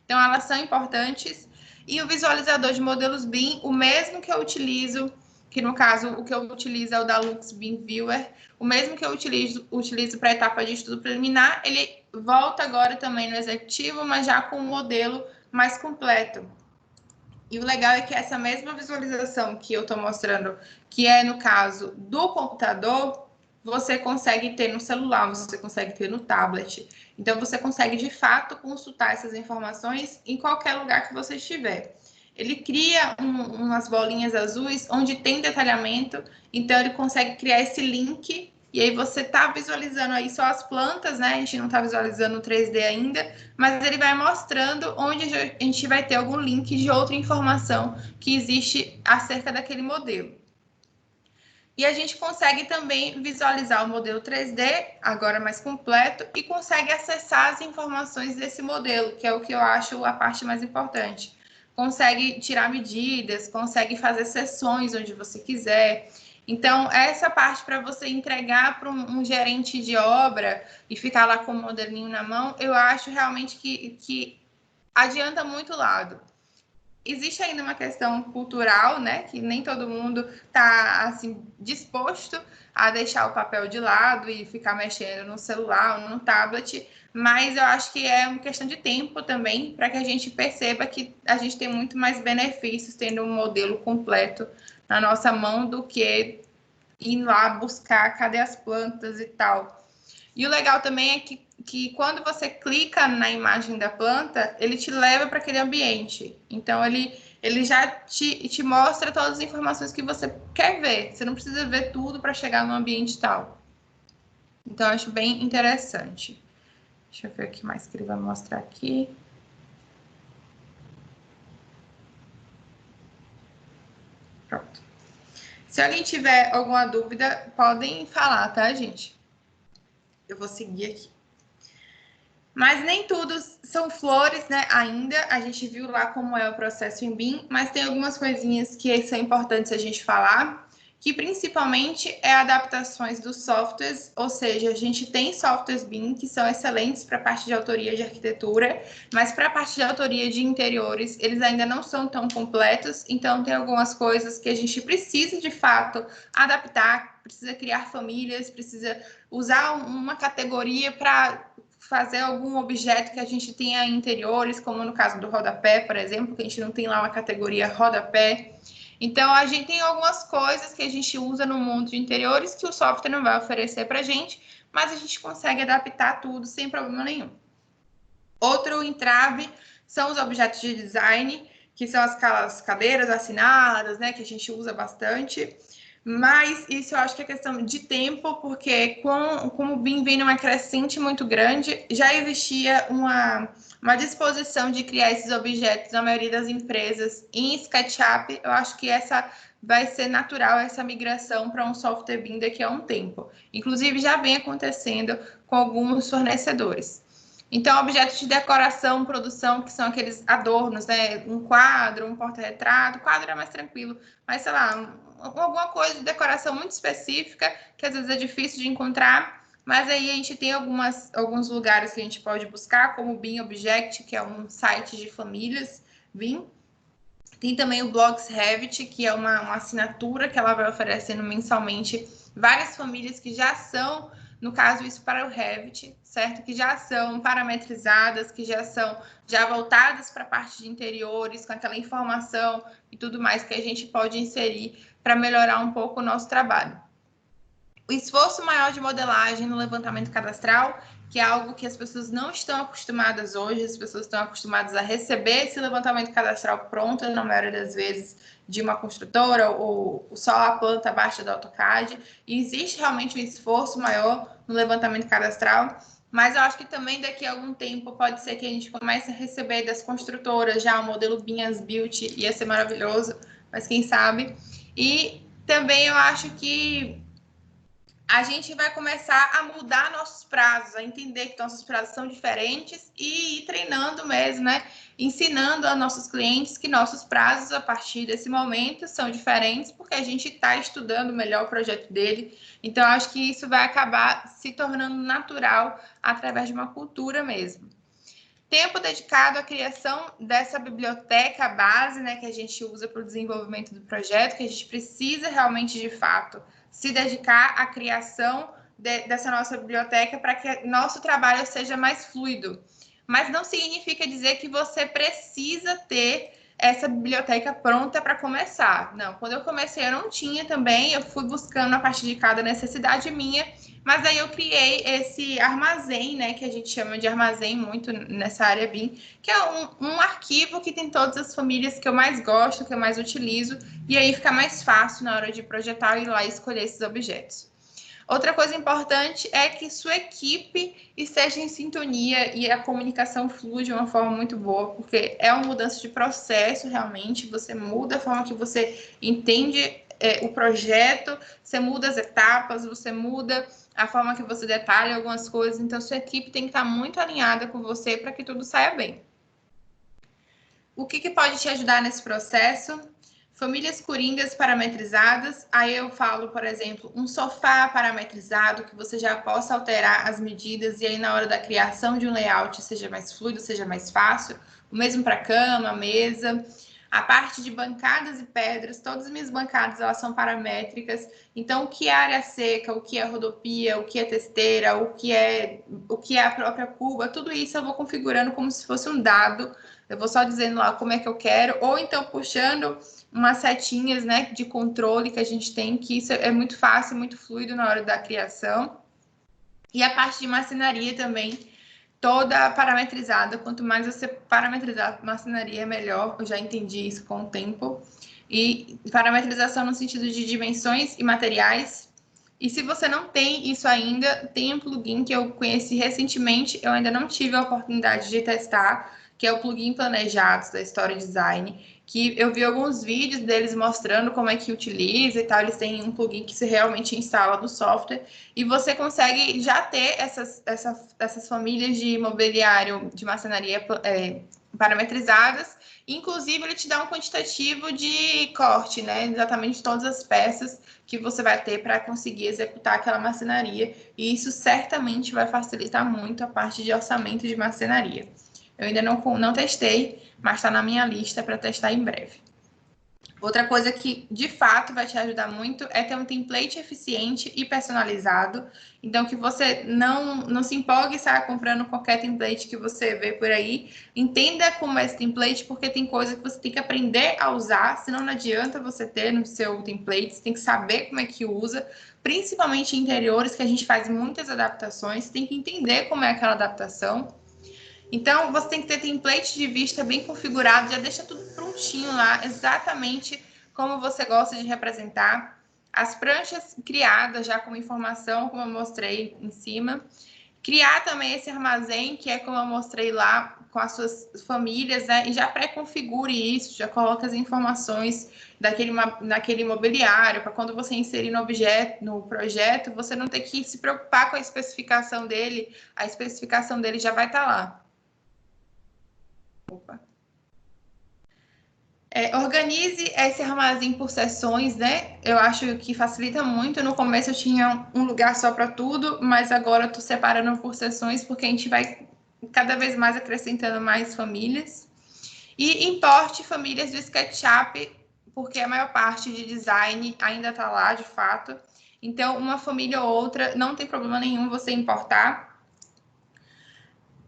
Speaker 2: Então, elas são importantes. E o visualizador de modelos BIM, o mesmo que eu utilizo, que no caso o que eu utilizo é o da Lux BIM Viewer, o mesmo que eu utilizo para a etapa de estudo preliminar, ele volta agora também no executivo, mas já com um modelo mais completo. E o legal é que essa mesma visualização que eu estou mostrando, que é no caso do computador, você consegue ter no celular, você consegue ter no tablet. Então, você consegue, de fato, consultar essas informações em qualquer lugar que você estiver. Ele cria umas bolinhas azuis onde tem detalhamento, então ele consegue criar esse link, e aí você está visualizando aí só as plantas, né? A gente não está visualizando o 3D ainda, mas ele vai mostrando onde a gente vai ter algum link de outra informação que existe acerca daquele modelo. E a gente consegue também visualizar o modelo 3D, agora mais completo, e consegue acessar as informações desse modelo, que é o que eu acho a parte mais importante. Consegue tirar medidas, consegue fazer sessões onde você quiser. Então, essa parte para você entregar para um gerente de obra e ficar lá com o modelinho na mão, eu acho realmente que adianta muito o lado. Existe ainda uma questão cultural, né, que nem todo mundo está assim disposto a deixar o papel de lado e ficar mexendo no celular ou no tablet, mas eu acho que é uma questão de tempo também para que a gente perceba que a gente tem muito mais benefícios tendo um modelo completo na nossa mão do que ir lá buscar cadê as plantas e tal. E o legal também é que quando você clica na imagem da planta, ele te leva para aquele ambiente. Então, ele já te mostra todas as informações que você quer ver. Você não precisa ver tudo para chegar no ambiente tal. Então, eu acho bem interessante. Deixa eu ver o que mais que ele vai mostrar aqui. Pronto. Se alguém tiver alguma dúvida, podem falar, tá, gente? Eu vou seguir aqui. Mas nem tudo são flores, né? Ainda a gente viu lá como é o processo em BIM, mas tem algumas coisinhas que são importantes a gente falar, que principalmente é adaptações dos softwares, ou seja, a gente tem softwares BIM que são excelentes para a parte de autoria de arquitetura, mas para a parte de autoria de interiores, eles ainda não são tão completos, então tem algumas coisas que a gente precisa de fato adaptar, precisa criar famílias, precisa usar uma categoria para fazer algum objeto que a gente tenha em interiores, como no caso do rodapé, por exemplo, que a gente não tem lá uma categoria rodapé. Então, a gente tem algumas coisas que a gente usa no mundo de interiores que o software não vai oferecer para a gente, mas a gente consegue adaptar tudo sem problema nenhum. Outro entrave são os objetos de design, que são aquelas cadeiras assinadas, né, que a gente usa bastante. Mas isso eu acho que é questão de tempo, porque como o BIM vem numa crescente muito grande, já existia uma disposição de criar esses objetos na maioria das empresas em SketchUp. Eu acho que essa vai ser natural, essa migração para um software BIM daqui a um tempo. Inclusive, já vem acontecendo com alguns fornecedores. Então, objetos de decoração, produção, que são aqueles adornos, né? Um quadro, um porta-retrato. O quadro é mais tranquilo, mas, sei lá, alguma coisa de decoração muito específica, que às vezes é difícil de encontrar, mas aí a gente tem alguns lugares que a gente pode buscar, como o BIM Object, que é um site de famílias BIM. Tem também o Blogs Revit, que é uma assinatura que ela vai oferecendo mensalmente várias famílias que já são, no caso, isso para o Revit, certo? Que já são parametrizadas, que já são voltadas para a parte de interiores, com aquela informação e tudo mais que a gente pode inserir para melhorar um pouco o nosso trabalho. O esforço maior de modelagem no levantamento cadastral, que é algo que as pessoas não estão acostumadas hoje, as pessoas estão acostumadas a receber esse levantamento cadastral pronto, na maioria das vezes, de uma construtora ou só a planta baixa do AutoCAD. E existe realmente um esforço maior no levantamento cadastral, mas eu acho que também daqui a algum tempo pode ser que a gente comece a receber das construtoras já o modelo BIM as Built, ia ser maravilhoso, mas quem sabe. E também eu acho que a gente vai começar a mudar nossos prazos, a entender que nossos prazos são diferentes e ir treinando mesmo, né? Ensinando a nossos clientes que nossos prazos, a partir desse momento, são diferentes, porque a gente está estudando melhor o projeto dele. Então, acho que isso vai acabar se tornando natural através de uma cultura mesmo. Tempo dedicado à criação dessa biblioteca base, né, que a gente usa para o desenvolvimento do projeto, que a gente precisa realmente, de fato, se dedicar à criação dessa nossa biblioteca para que nosso trabalho seja mais fluido. Mas não significa dizer que você precisa ter essa biblioteca pronta para começar. Não, quando eu comecei eu não tinha também, eu fui buscando a partir de cada necessidade minha, mas aí eu criei esse armazém, né, que a gente chama de armazém muito nessa área BIM, que é um arquivo que tem todas as famílias que eu mais gosto, que eu mais utilizo, e aí fica mais fácil na hora de projetar e ir lá escolher esses objetos. Outra coisa importante é que sua equipe esteja em sintonia e a comunicação flui de uma forma muito boa, porque é uma mudança de processo, realmente, você muda a forma que você entende o projeto, você muda as etapas, você muda a forma que você detalha algumas coisas, então sua equipe tem que estar muito alinhada com você para que tudo saia bem. O que pode te ajudar nesse processo? Famílias coringas parametrizadas, aí eu falo, por exemplo, um sofá parametrizado, que você já possa alterar as medidas e aí na hora da criação de um layout seja mais fluido, seja mais fácil. O mesmo para cama, mesa. A parte de bancadas e pedras, todas as minhas bancadas elas são paramétricas. Então, o que é área seca, o que é rodopia, o que é testeira, o que é a própria curva, tudo isso eu vou configurando como se fosse um dado. Eu vou só dizendo lá como é que eu quero, ou então puxando umas setinhas, né, de controle que a gente tem, que isso é muito fácil, muito fluido na hora da criação. E a parte de marcenaria também, toda parametrizada. Quanto mais você parametrizar a marcenaria, melhor. Eu já entendi isso com o tempo. E parametrização no sentido de dimensões e materiais. E se você não tem isso ainda, tem um plugin que eu conheci recentemente, eu ainda não tive a oportunidade de testar, que é o plugin Planejados da Story Design, que eu vi alguns vídeos deles mostrando como é que utiliza e tal. Eles têm um plugin que se realmente instala no software e você consegue já ter essas famílias de mobiliário de marcenaria parametrizadas. Inclusive, ele te dá um quantitativo de corte, né? Exatamente todas as peças que você vai ter para conseguir executar aquela marcenaria. E isso certamente vai facilitar muito a parte de orçamento de marcenaria. Eu ainda não testei, mas está na minha lista para testar em breve. Outra coisa que, de fato, vai te ajudar muito é ter um template eficiente e personalizado. Então, que você não se empolgue e saia comprando qualquer template que você vê por aí. Entenda como é esse template, porque tem coisa que você tem que aprender a usar, senão não adianta você ter no seu template. Você tem que saber como é que usa, principalmente em interiores, que a gente faz muitas adaptações. Você tem que entender como é aquela adaptação. Então, você tem que ter template de vista bem configurado, já deixa tudo prontinho lá, exatamente como você gosta de representar. As pranchas criadas já com informação, como eu mostrei em cima. Criar também esse armazém, que é como eu mostrei lá com as suas famílias, né? E já pré-configure isso, já coloca as informações daquele imobiliário, para quando você inserir no projeto, você não ter que se preocupar com a especificação dele já vai estar lá. Opa. Organize esse armazém por seções, né? Eu acho que facilita muito. No começo eu tinha um lugar só para tudo, mas agora eu estou separando por seções, porque a gente vai cada vez mais acrescentando mais famílias. E importe famílias do SketchUp, porque a maior parte de design ainda está lá, de fato. Então, uma família ou outra, não tem problema nenhum você importar.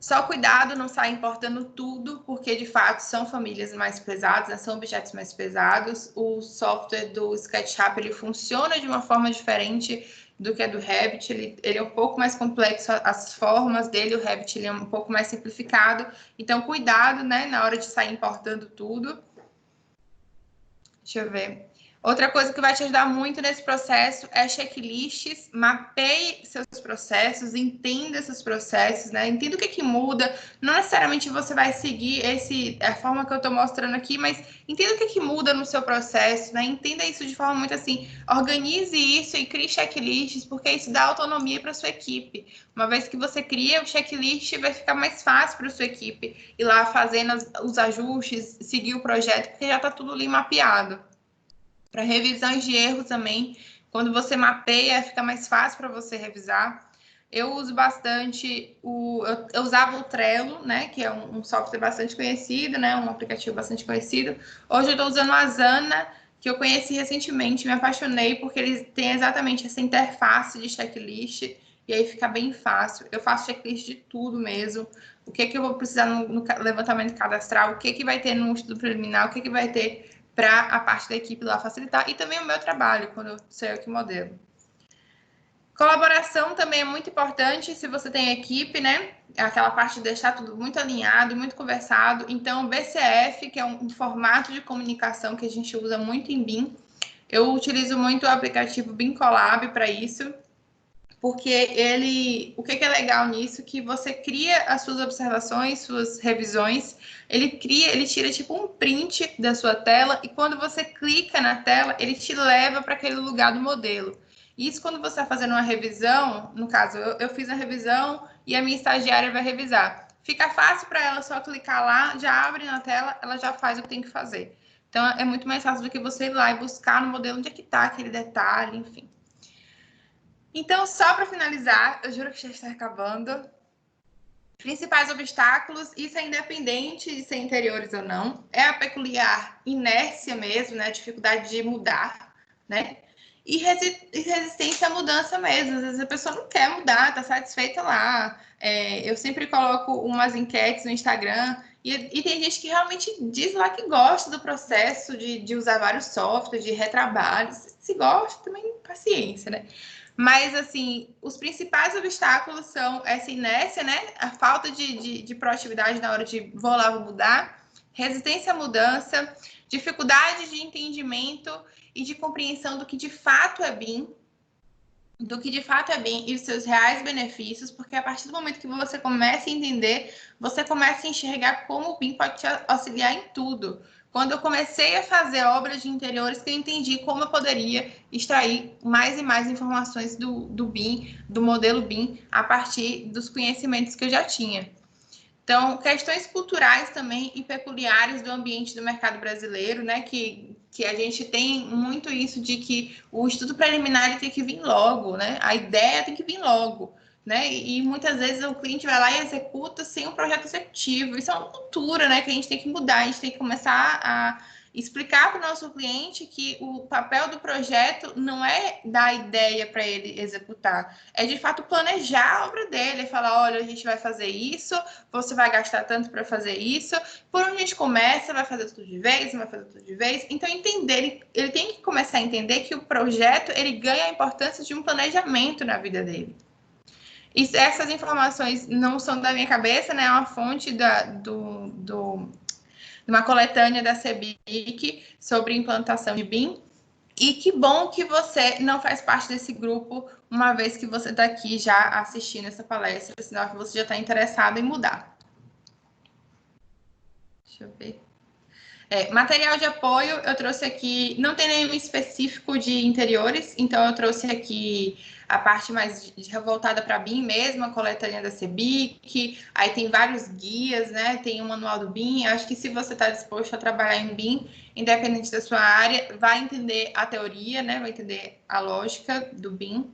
Speaker 2: Só cuidado, não sair importando tudo, porque de fato são famílias mais pesadas, né? São objetos mais pesados. O software do SketchUp ele funciona de uma forma diferente do que a do Revit. Ele é um pouco mais complexo, as formas dele, o Revit ele é um pouco mais simplificado. Então, cuidado, né, na hora de sair importando tudo. Deixa eu ver. Outra coisa que vai te ajudar muito nesse processo é checklists, mapeie seus processos, entenda esses processos, né? Entenda o que muda. Não necessariamente você vai seguir a forma que eu estou mostrando aqui, mas entenda o que muda no seu processo, né? Entenda isso de forma muito assim, organize isso e crie checklists, porque isso dá autonomia para sua equipe. Uma vez que você cria o checklist, vai ficar mais fácil para sua equipe ir lá fazendo os ajustes, seguir o projeto, porque já está tudo ali mapeado. Para revisões de erros também, quando você mapeia, fica mais fácil para você revisar. Eu uso bastante eu usava o Trello, né, que é um software bastante conhecido, né, um aplicativo bastante conhecido. Hoje eu estou usando o Asana, que eu conheci recentemente, me apaixonei porque eles têm exatamente essa interface de checklist e aí fica bem fácil. Eu faço checklist de tudo mesmo. O que eu vou precisar no levantamento cadastral, o que vai ter no estudo preliminar, o que vai ter para a parte da equipe lá facilitar, e também o meu trabalho, quando eu sou eu que modelo. Colaboração também é muito importante se você tem equipe, né? Aquela parte de deixar tudo muito alinhado, muito conversado. Então, o BCF, que é um formato de comunicação que a gente usa muito em BIM, eu utilizo muito o aplicativo BIM Collab para isso, porque o que é legal nisso, que você cria as suas observações, suas revisões, ele tira tipo um print da sua tela, e quando você clica na tela, ele te leva para aquele lugar do modelo. Isso quando você está fazendo uma revisão, no caso, eu fiz a revisão e a minha estagiária vai revisar. Fica fácil para ela só clicar lá, já abre na tela, ela já faz o que tem que fazer. Então, é muito mais fácil do que você ir lá e buscar no modelo onde é que está aquele detalhe, enfim. Então, só para finalizar, eu juro que já está acabando. Principais obstáculos, isso é independente de ser interiores ou não, é a peculiar inércia mesmo, né? Dificuldade de mudar, né? E resistência à mudança mesmo. Às vezes a pessoa não quer mudar, está satisfeita lá. Eu sempre coloco umas enquetes no Instagram e tem gente que realmente diz lá que gosta do processo de usar vários softwares, de retrabalho. Se gosta, também paciência, né? Mas, assim, os principais obstáculos são essa inércia, né? A falta de proatividade na hora de vou lá, vou mudar, resistência à mudança, dificuldade de entendimento e de compreensão do que de fato é BIM, e os seus reais benefícios, porque a partir do momento que você começa a entender, você começa a enxergar como o BIM pode te auxiliar em tudo. Quando eu comecei a fazer obras de interiores, que eu entendi como eu poderia extrair mais e mais informações do BIM, do modelo BIM, a partir dos conhecimentos que eu já tinha. Então, questões culturais também e peculiares do ambiente do mercado brasileiro, né? Que a gente tem muito isso de que o estudo preliminar tem que vir logo, né? A ideia tem que vir logo, né? E muitas vezes o cliente vai lá e executa sem um projeto executivo. Isso é uma cultura, né? Que a gente tem que mudar, a gente tem que começar a explicar para o nosso cliente que o papel do projeto não é dar ideia para ele executar, é de fato planejar a obra dele, é falar, olha, a gente vai fazer isso, você vai gastar tanto para fazer isso, por onde a gente começa, vai fazer tudo de vez, não vai fazer tudo de vez. Então, entender, ele tem que começar a entender que o projeto, ele ganha a importância de um planejamento na vida dele. E essas informações não são da minha cabeça, né? É uma fonte uma coletânea da CEBIC sobre implantação de BIM. E que bom que você não faz parte desse grupo, uma vez que você está aqui já assistindo essa palestra, sinal que você já está interessado em mudar. Deixa eu ver. Material de apoio, eu trouxe aqui, não tem nenhum específico de interiores, então eu trouxe aqui a parte mais voltada para BIM mesmo, a coletânea da CEBIC, aí tem vários guias, né? Tem o manual do BIM. Acho que se você está disposto a trabalhar em BIM, independente da sua área, vai entender a teoria, né? Vai entender a lógica do BIM.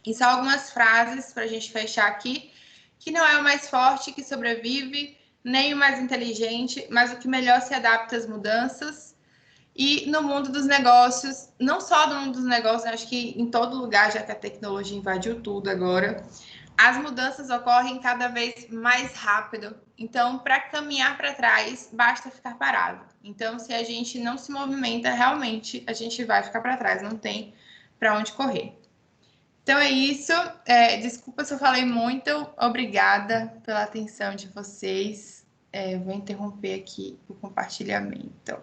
Speaker 2: E só algumas frases para a gente fechar aqui, que não é o mais forte que sobrevive, nem o mais inteligente, mas o que melhor se adapta às mudanças. E no mundo dos negócios, não só no mundo dos negócios, acho que em todo lugar, já que a tecnologia invadiu tudo agora, as mudanças ocorrem cada vez mais rápido. Então, para caminhar para trás, basta ficar parado. Então, se a gente não se movimenta, realmente a gente vai ficar para trás, não tem para onde correr. Então é isso. Desculpa se eu falei muito. Obrigada pela atenção de vocês. Vou interromper aqui o compartilhamento.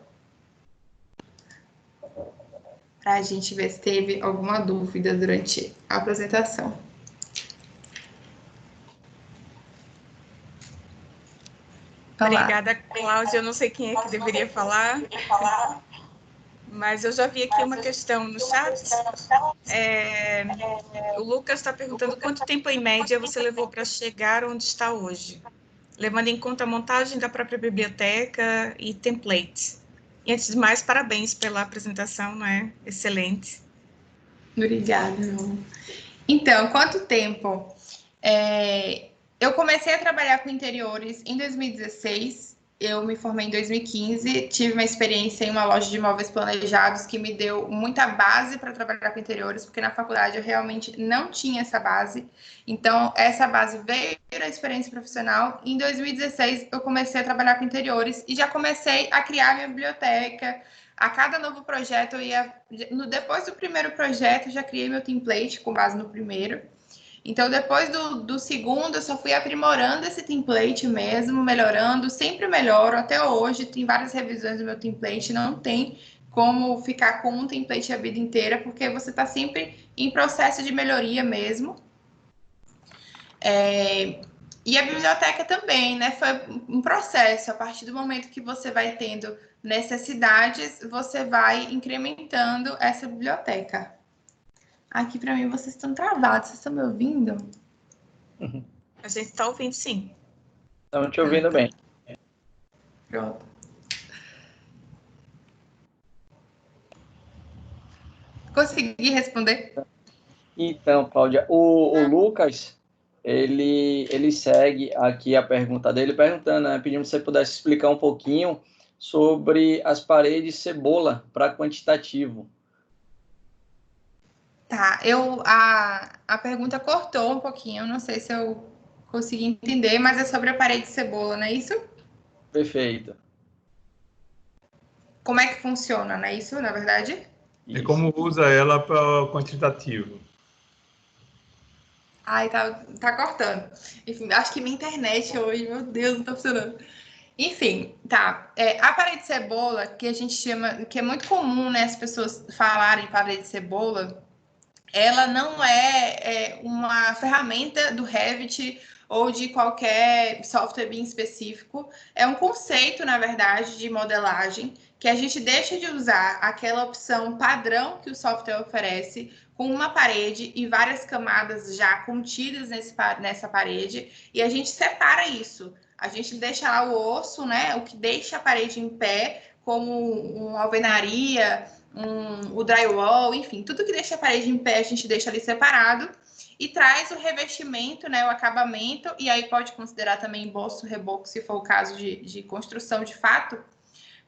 Speaker 2: para a gente ver se teve alguma dúvida durante a apresentação.
Speaker 4: Obrigada, Cláudia. Eu não sei quem é que deveria falar, mas eu já vi aqui uma questão no chat. O Lucas está perguntando quanto tempo, em média, você levou para chegar onde está hoje, levando em conta a montagem da própria biblioteca e templates. E, antes de mais, parabéns pela apresentação, não é? Excelente.
Speaker 2: Obrigada. Então, quanto tempo? Eu comecei a trabalhar com interiores em 2016, eu me formei em 2015, tive uma experiência em uma loja de imóveis planejados que me deu muita base para trabalhar com interiores, porque na faculdade eu realmente não tinha essa base. Então, essa base veio da experiência profissional. Em 2016, eu comecei a trabalhar com interiores e já comecei a criar minha biblioteca. A cada novo projeto, depois do primeiro projeto, já criei meu template com base no primeiro. Então, depois do segundo, eu só fui aprimorando esse template mesmo, melhorando, sempre melhoro. Até hoje, tem várias revisões do meu template, não tem como ficar com um template a vida inteira, porque você está sempre em processo de melhoria mesmo. E a biblioteca também, né? Foi um processo. A partir do momento que você vai tendo necessidades, você vai incrementando essa biblioteca. Aqui, para mim, vocês estão travados. Vocês estão me ouvindo?
Speaker 4: A gente está ouvindo, sim.
Speaker 5: Estamos te ouvindo bem.
Speaker 2: Pronto. Consegui responder?
Speaker 5: Então, Cláudia, o Lucas, ele segue aqui a pergunta dele, perguntando, né, pedindo se você pudesse explicar um pouquinho sobre as paredes cebola para quantitativo.
Speaker 2: Tá, a pergunta cortou um pouquinho, não sei se eu consegui entender, mas é sobre a parede cebola, não é isso?
Speaker 5: Perfeito.
Speaker 2: Como é que funciona, não é isso, na verdade?
Speaker 3: É como usa ela para quantitativo.
Speaker 2: Ai, tá cortando. Enfim, acho que minha internet hoje, meu Deus, não tá funcionando. Enfim, tá. A parede cebola, que a gente chama, que é muito comum, né, as pessoas falarem parede cebola, ela não é uma ferramenta do Revit ou de qualquer software bem específico. É um conceito, na verdade, de modelagem, que a gente deixa de usar aquela opção padrão que o software oferece, com uma parede e várias camadas já contidas nessa parede, e a gente separa isso. A gente deixa lá o osso, né, o que deixa a parede em pé, como uma alvenaria, o drywall, enfim, tudo que deixa a parede em pé a gente deixa ali separado e traz o revestimento, né, o acabamento, e aí pode considerar também emboço, reboco, se for o caso de construção de fato,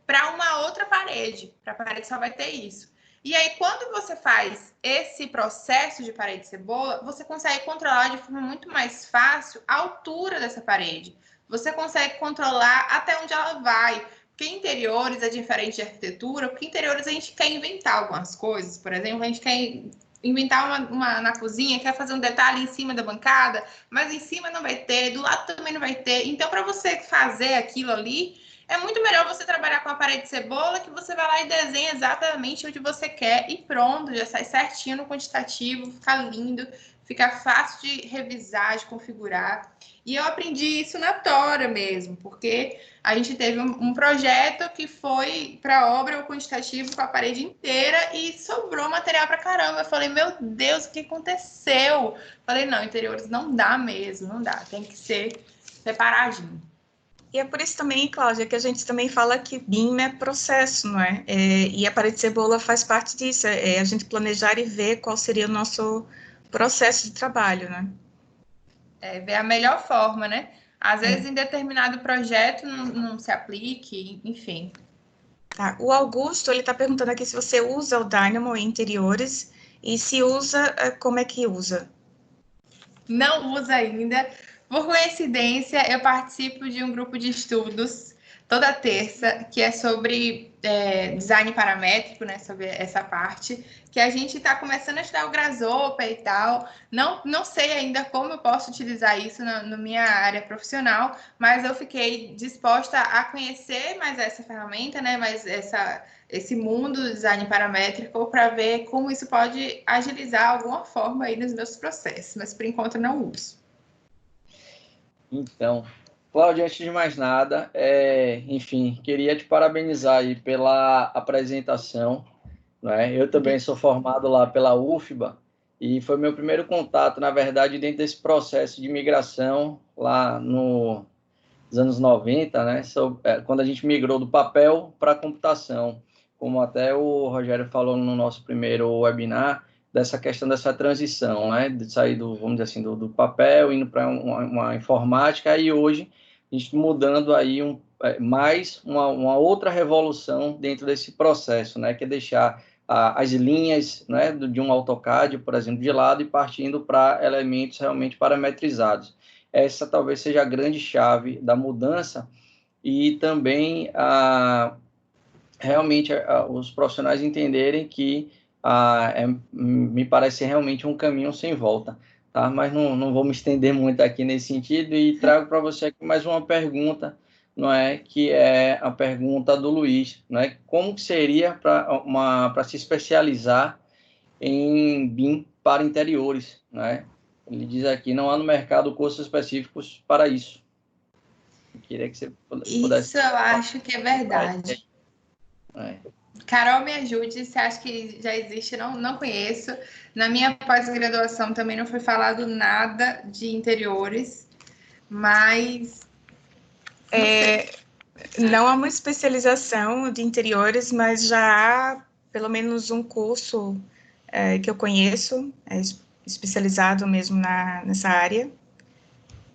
Speaker 2: para uma outra parede, para a parede só vai ter isso. E aí, quando você faz esse processo de parede cebola, você consegue controlar de forma muito mais fácil a altura dessa parede. Você consegue controlar até onde ela vai. Porque interiores é diferente de arquitetura, porque interiores a gente quer inventar algumas coisas. Por exemplo, a gente quer inventar uma na cozinha, quer fazer um detalhe em cima da bancada, mas em cima não vai ter, do lado também não vai ter. Então, para você fazer aquilo ali, é muito melhor você trabalhar com a parede cebola, que você vai lá e desenha exatamente onde você quer e pronto, já sai certinho no quantitativo, fica lindo, fica fácil de revisar, de configurar. E eu aprendi isso na Tora mesmo, porque a gente teve um projeto que foi para obra o quantitativo com a parede inteira e sobrou material para caramba. Eu falei, meu Deus, o que aconteceu? Falei, não, interiores não dá mesmo, não dá, tem que ser separadinho.
Speaker 4: E é por isso também, Cláudia, que a gente também fala que BIM é processo, não é? E a parede cebola faz parte disso, a gente planejar e ver qual seria o nosso processo de trabalho, né?
Speaker 2: Ver a melhor forma, né? Às vezes, em determinado projeto, não se aplique, enfim.
Speaker 4: Tá. O Augusto, ele está perguntando aqui se você usa o Dynamo em interiores e se usa, como é que usa?
Speaker 2: Não usa ainda. Por coincidência, eu participo de um grupo de estudos toda terça, que é sobre design paramétrico, né? Sobre essa parte, que a gente está começando a estudar o Grasshopper e tal. Não sei ainda como eu posso utilizar isso na minha área profissional, mas eu fiquei disposta a conhecer mais essa ferramenta, né? Mais esse mundo do design paramétrico para ver como isso pode agilizar alguma forma aí nos meus processos, mas por enquanto eu não uso.
Speaker 5: Então, Cláudia, antes de mais nada, enfim, queria te parabenizar aí pela apresentação, né? Eu também sou formado lá pela UFBA e foi meu primeiro contato, na verdade, dentro desse processo de migração lá nos anos 90, né? Quando a gente migrou do papel para a computação, como até o Rogério falou no nosso primeiro webinar, dessa questão dessa transição, né? De sair vamos dizer assim, do papel, indo para uma informática, e hoje a gente mudando aí mais uma outra revolução dentro desse processo, né? Que é deixar as linhas, né, de um AutoCAD, por exemplo, de lado e partindo para elementos realmente parametrizados. Essa talvez seja a grande chave da mudança e também realmente os profissionais entenderem que me parece realmente um caminho sem volta, tá? Mas não vou me estender muito aqui nesse sentido e trago para você aqui mais uma pergunta, não é? Que é a pergunta do Luiz, não é? Como que seria para se especializar em BIM para interiores, não é? Ele diz aqui, não há no mercado cursos específicos para isso. Eu queria que você pudesse...
Speaker 2: Isso eu acho que é verdade. Carol, me ajude, você acha que já existe? Não conheço. Na minha pós-graduação também não foi falado nada de interiores, mas...
Speaker 4: Não há uma especialização de interiores, mas já há pelo menos um curso que eu conheço, especializado mesmo nessa área.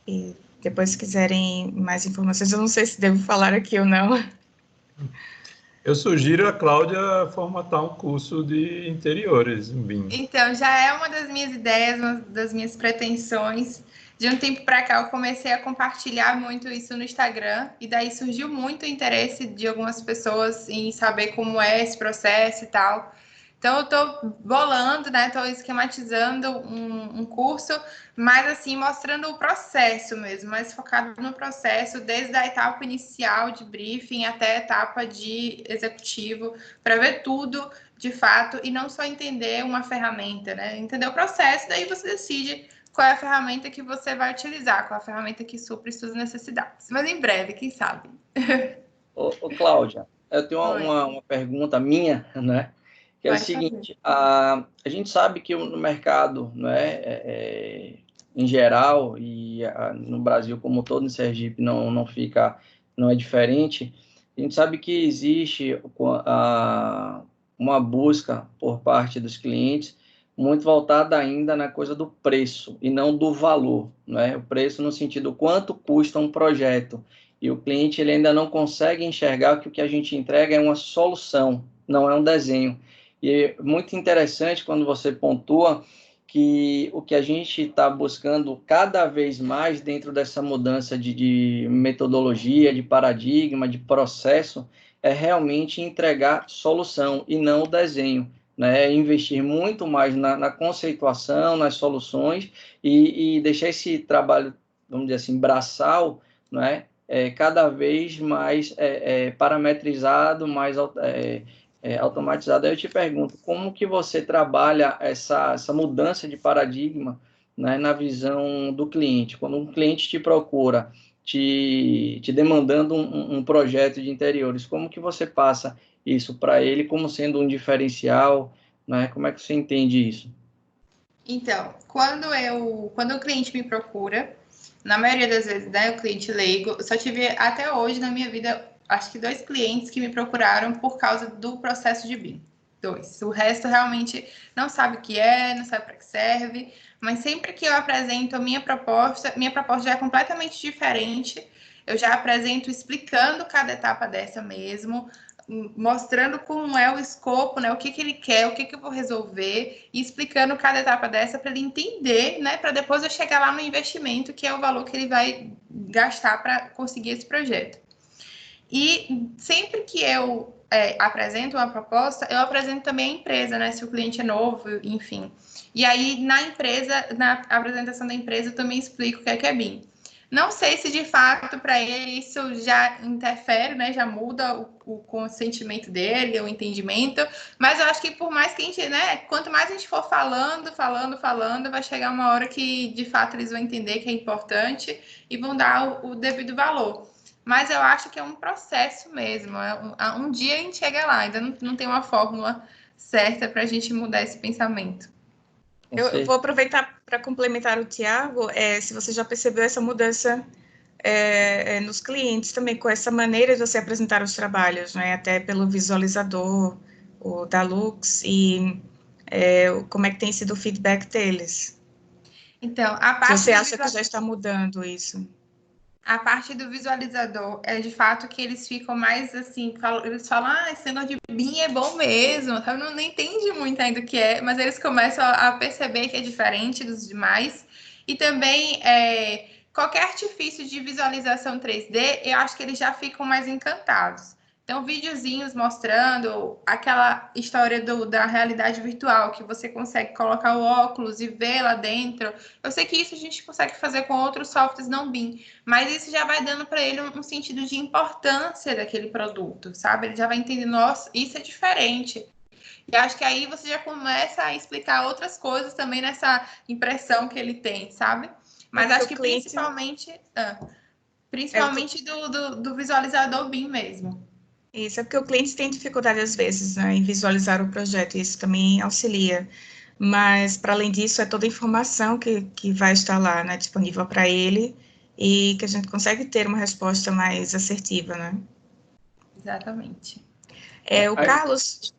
Speaker 4: E depois, se quiserem mais informações, eu não sei se devo falar aqui ou não.
Speaker 3: Eu sugiro a Cláudia formatar um curso de interiores em BIM.
Speaker 2: Então, já é uma das minhas ideias, uma das minhas pretensões. De um tempo para cá, eu comecei a compartilhar muito isso no Instagram, e daí surgiu muito interesse de algumas pessoas em saber como é esse processo e tal. Então, eu estou bolando, né? Estou esquematizando um curso, mas assim, mostrando o processo mesmo, mais focado no processo, desde a etapa inicial de briefing até a etapa de executivo, para ver tudo de fato, e não só entender uma ferramenta, né? Entender o processo, daí você decide qual é a ferramenta que você vai utilizar, qual é a ferramenta que supre suas necessidades. Mas em breve, quem sabe?
Speaker 5: Ô, Cláudia, eu tenho uma pergunta minha, né? Que é o seguinte, a gente sabe que no mercado, né, em geral, e no Brasil como todo, em Sergipe não é diferente, a gente sabe que existe uma busca por parte dos clientes muito voltada ainda na coisa do preço e não do valor, né? O preço no sentido quanto custa um projeto. E o cliente ele ainda não consegue enxergar que o que a gente entrega é uma solução, não é um desenho. E é muito interessante quando você pontua que o que a gente está buscando cada vez mais dentro dessa mudança de metodologia, de paradigma, de processo, é realmente entregar solução e não o desenho, né? Investir muito mais na conceituação, nas soluções e deixar esse trabalho, vamos dizer assim, braçal, né? Cada vez mais parametrizado, mais automatizado. Aí eu te pergunto, como que você trabalha essa mudança de paradigma, né, na visão do cliente? Quando um cliente te procura, te demandando um projeto de interiores, como que você passa isso para ele como sendo um diferencial, né? Como é que você entende isso?
Speaker 2: Então, quando o cliente me procura, na maioria das vezes, né, o cliente leigo, eu só tive até hoje na minha vida, acho que 2 clientes que me procuraram por causa do processo de BIM. 2. O resto realmente não sabe o que é, não sabe para que serve, mas sempre que eu apresento a minha proposta já é completamente diferente. Eu já apresento explicando cada etapa dessa mesmo, mostrando como é o escopo, né? O que ele quer, o que eu vou resolver, e explicando cada etapa dessa para ele entender, né? Para depois eu chegar lá no investimento, que é o valor que ele vai gastar para conseguir esse projeto. E sempre que eu apresento uma proposta, eu apresento também a empresa, né? Se o cliente é novo, enfim. E aí, na apresentação da empresa, eu também explico o que é BIM. Não sei se, de fato, para ele isso já interfere, né? Já muda o consentimento dele, o entendimento. Mas eu acho que por mais que a gente, né? Quanto mais a gente for falando, vai chegar uma hora que, de fato, eles vão entender que é importante e vão dar o devido valor. Mas eu acho que é um processo mesmo. Um dia a gente chega lá, ainda não tem uma fórmula certa para a gente mudar esse pensamento.
Speaker 4: Eu vou aproveitar para complementar o Tiago, se você já percebeu essa mudança nos clientes também, com essa maneira de você apresentar os trabalhos, né? Até pelo visualizador, o da Lux, e como é que tem sido o feedback deles.
Speaker 2: Então, a parte
Speaker 4: você acha que já está mudando isso?
Speaker 2: A parte do visualizador é de fato que eles ficam mais assim, eles falam, esse negócio de BIM é bom mesmo, eu não entende muito ainda o que é, mas eles começam a perceber que é diferente dos demais. E também qualquer artifício de visualização 3D, eu acho que eles já ficam mais encantados. Então, videozinhos mostrando aquela história da realidade virtual, que você consegue colocar o óculos e ver lá dentro. Eu sei que isso a gente consegue fazer com outros softwares não BIM, mas isso já vai dando para ele um sentido de importância daquele produto, sabe? Ele já vai entendendo, nossa, isso é diferente. E acho que aí você já começa a explicar outras coisas também nessa impressão que ele tem, sabe? Mas acho que cliente... principalmente do visualizador BIM mesmo.
Speaker 4: Isso, é porque o cliente tem dificuldade, às vezes, né, em visualizar o projeto, e isso também auxilia. Mas, para além disso, é toda a informação que vai estar lá, né, disponível para ele, e que a gente consegue ter uma resposta mais assertiva, né?
Speaker 2: Exatamente.
Speaker 4: O Carlos...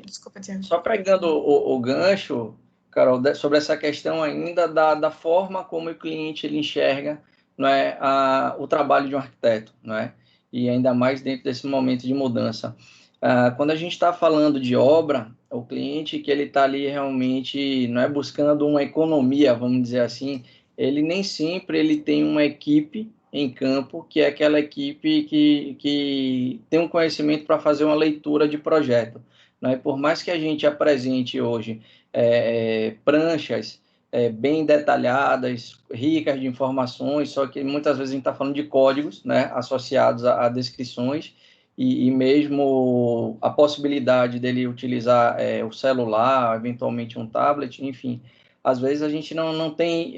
Speaker 4: Desculpa, Tiago.
Speaker 5: Só pegando o gancho, Carol, sobre essa questão ainda da forma como o cliente ele enxerga, não é, o trabalho de um arquiteto, não é? E ainda mais dentro desse momento de mudança. Quando a gente está falando de obra, o cliente que ele está ali realmente não é buscando uma economia, vamos dizer assim, ele nem sempre ele tem uma equipe em campo, que é aquela equipe que tem um conhecimento para fazer uma leitura de projeto. Né? Por mais que a gente apresente hoje pranchas bem detalhadas, ricas de informações, só que muitas vezes a gente está falando de códigos, né, associados a descrições, e mesmo a possibilidade dele utilizar o celular, eventualmente um tablet, enfim. Às vezes a gente não tem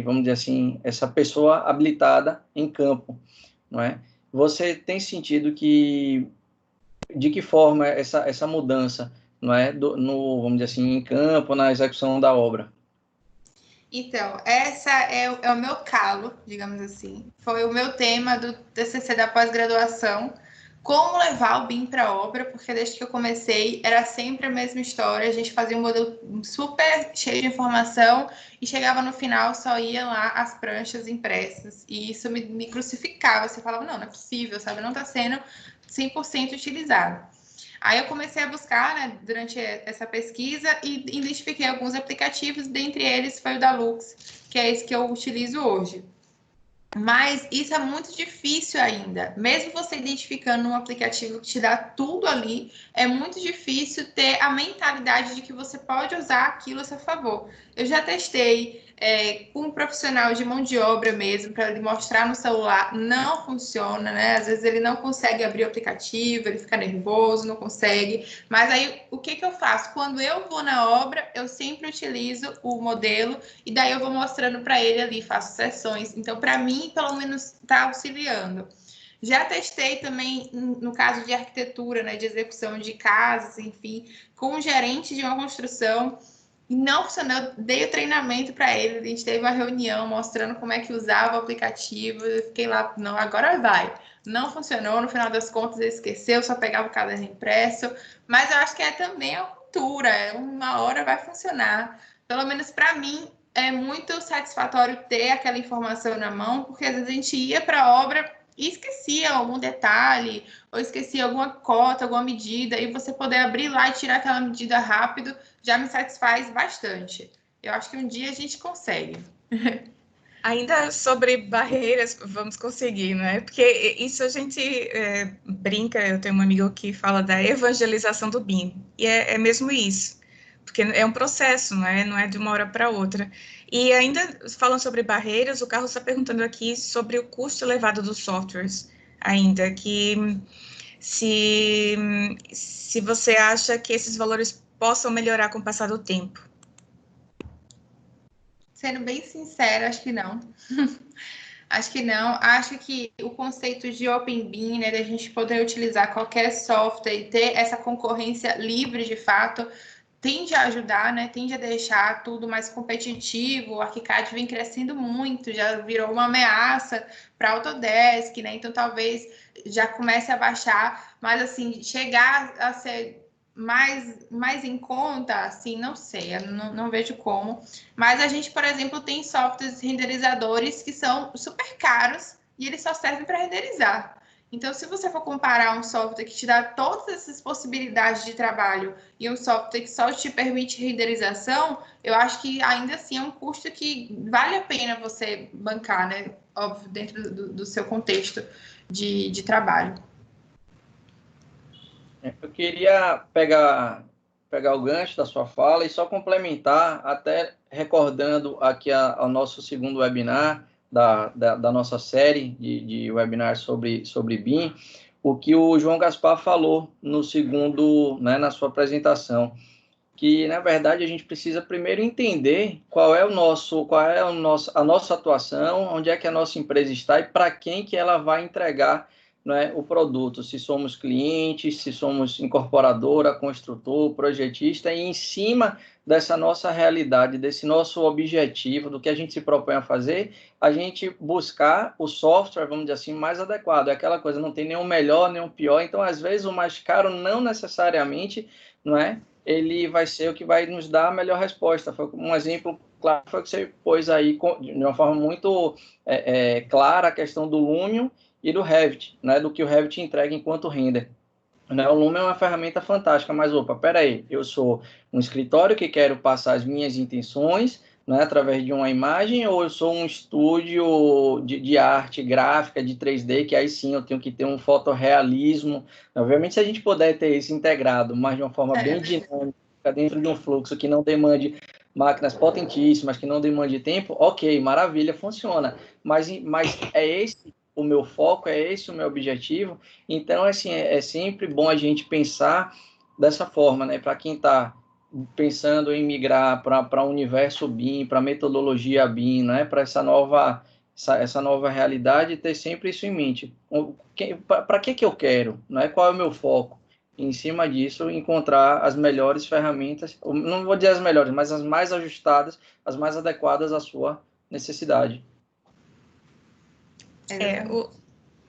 Speaker 5: vamos dizer assim, essa pessoa habilitada em campo, não é? Você tem sentido de que forma essa mudança, não é, vamos dizer assim, em campo, na execução da obra?
Speaker 2: Então, essa é o meu calo, digamos assim. Foi o meu tema do TCC da pós-graduação, como levar o BIM para a obra, porque desde que eu comecei era sempre a mesma história, a gente fazia um modelo super cheio de informação e chegava no final, só ia lá as pranchas impressas, e isso me crucificava, você falava, não é possível, sabe, não está sendo 100% utilizado. Aí eu comecei a buscar, né, durante essa pesquisa, e identifiquei alguns aplicativos, dentre eles foi o da Lux, que é esse que eu utilizo hoje. Mas isso é muito difícil ainda. Mesmo você identificando um aplicativo que te dá tudo ali, é muito difícil ter a mentalidade de que você pode usar aquilo a seu favor. Eu já testei com um profissional de mão de obra mesmo, para ele mostrar no celular, não funciona, né? Às vezes ele não consegue abrir o aplicativo, ele fica nervoso, não consegue. Mas aí, o que eu faço? Quando eu vou na obra, eu sempre utilizo o modelo, e daí eu vou mostrando para ele ali, faço sessões. Então, para mim, pelo menos, está auxiliando. Já testei também, no caso de arquitetura, né, de execução de casas, enfim, com um gerente de uma construção, e não funcionou. Eu dei o treinamento para ele, a gente teve uma reunião mostrando como é que usava o aplicativo, eu fiquei lá, não, agora vai. Não funcionou, no final das contas ele esqueceu, só pegava o caderno impresso, mas eu acho que também a cultura, uma hora vai funcionar. Pelo menos para mim, é muito satisfatório ter aquela informação na mão, porque às vezes a gente ia para a obra e esquecia algum detalhe, ou esquecia alguma cota, alguma medida, e você poder abrir lá e tirar aquela medida rápido, já me satisfaz bastante. Eu acho que um dia a gente consegue.
Speaker 4: Ainda sobre barreiras, vamos conseguir, né? Porque isso a gente brinca, eu tenho um amigo que fala da evangelização do BIM, e é mesmo isso, porque é um processo, né? Não é de uma hora para outra. E ainda falando sobre barreiras, o Carlos está perguntando aqui sobre o custo elevado dos softwares, ainda, que se você acha que esses valores possam melhorar com o passar do tempo.
Speaker 2: Sendo bem sincera, acho que não. Acho que não. Acho que o conceito de Open BIM, né, de a gente poder utilizar qualquer software e ter essa concorrência livre de fato, tende a ajudar, né? Tende a deixar tudo mais competitivo. O ArchiCAD vem crescendo muito, já virou uma ameaça para a Autodesk, né? Então talvez já comece a baixar, mas assim, chegar a ser mais em conta, assim, não sei, eu não vejo como. Mas a gente, por exemplo, tem softwares renderizadores que são super caros e eles só servem para renderizar. Então, se você for comparar um software que te dá todas essas possibilidades de trabalho e um software que só te permite renderização, eu acho que ainda assim é um custo que vale a pena você bancar, né? Óbvio, dentro do seu contexto de trabalho.
Speaker 5: Eu queria pegar o gancho da sua fala e só complementar, até recordando aqui ao nosso segundo webinar da nossa série de webinars sobre BIM, o que o João Gaspar falou no segundo, né, na sua apresentação, que na verdade a gente precisa primeiro entender qual é a nossa atuação, onde é que a nossa empresa está e para quem que ela vai entregar, né, o produto, se somos clientes, se somos incorporadora, construtor, projetista, e em cima dessa nossa realidade, desse nosso objetivo, do que a gente se propõe a fazer, a gente buscar o software, vamos dizer assim, mais adequado. É aquela coisa, não tem nenhum melhor, nenhum pior, então às vezes o mais caro não necessariamente, não é? Ele vai ser o que vai nos dar a melhor resposta. Foi um exemplo claro, foi que você pôs aí de uma forma muito clara a questão do Lumion e do Revit, né, do que o Revit entrega enquanto render. Né, o Lumion é uma ferramenta fantástica, mas, peraí, eu sou um escritório que quero passar as minhas intenções, né, através de uma imagem, ou eu sou um estúdio de arte gráfica, de 3D, que aí sim eu tenho que ter um fotorrealismo. Obviamente, se a gente puder ter isso integrado, mas de uma forma bem dinâmica, dentro de um fluxo que não demande máquinas potentíssimas, que não demande tempo, ok, maravilha, funciona. Mas é esse o meu foco, é esse o meu objetivo. Então, assim, é sempre bom a gente pensar dessa forma, né? Para quem está pensando em migrar para o universo BIM, para a metodologia BIM, né? Para essa nova realidade, ter sempre isso em mente. Para que eu quero? Né? Qual é o meu foco? E, em cima disso, encontrar as melhores ferramentas, não vou dizer as melhores, mas as mais ajustadas, as mais adequadas à sua necessidade.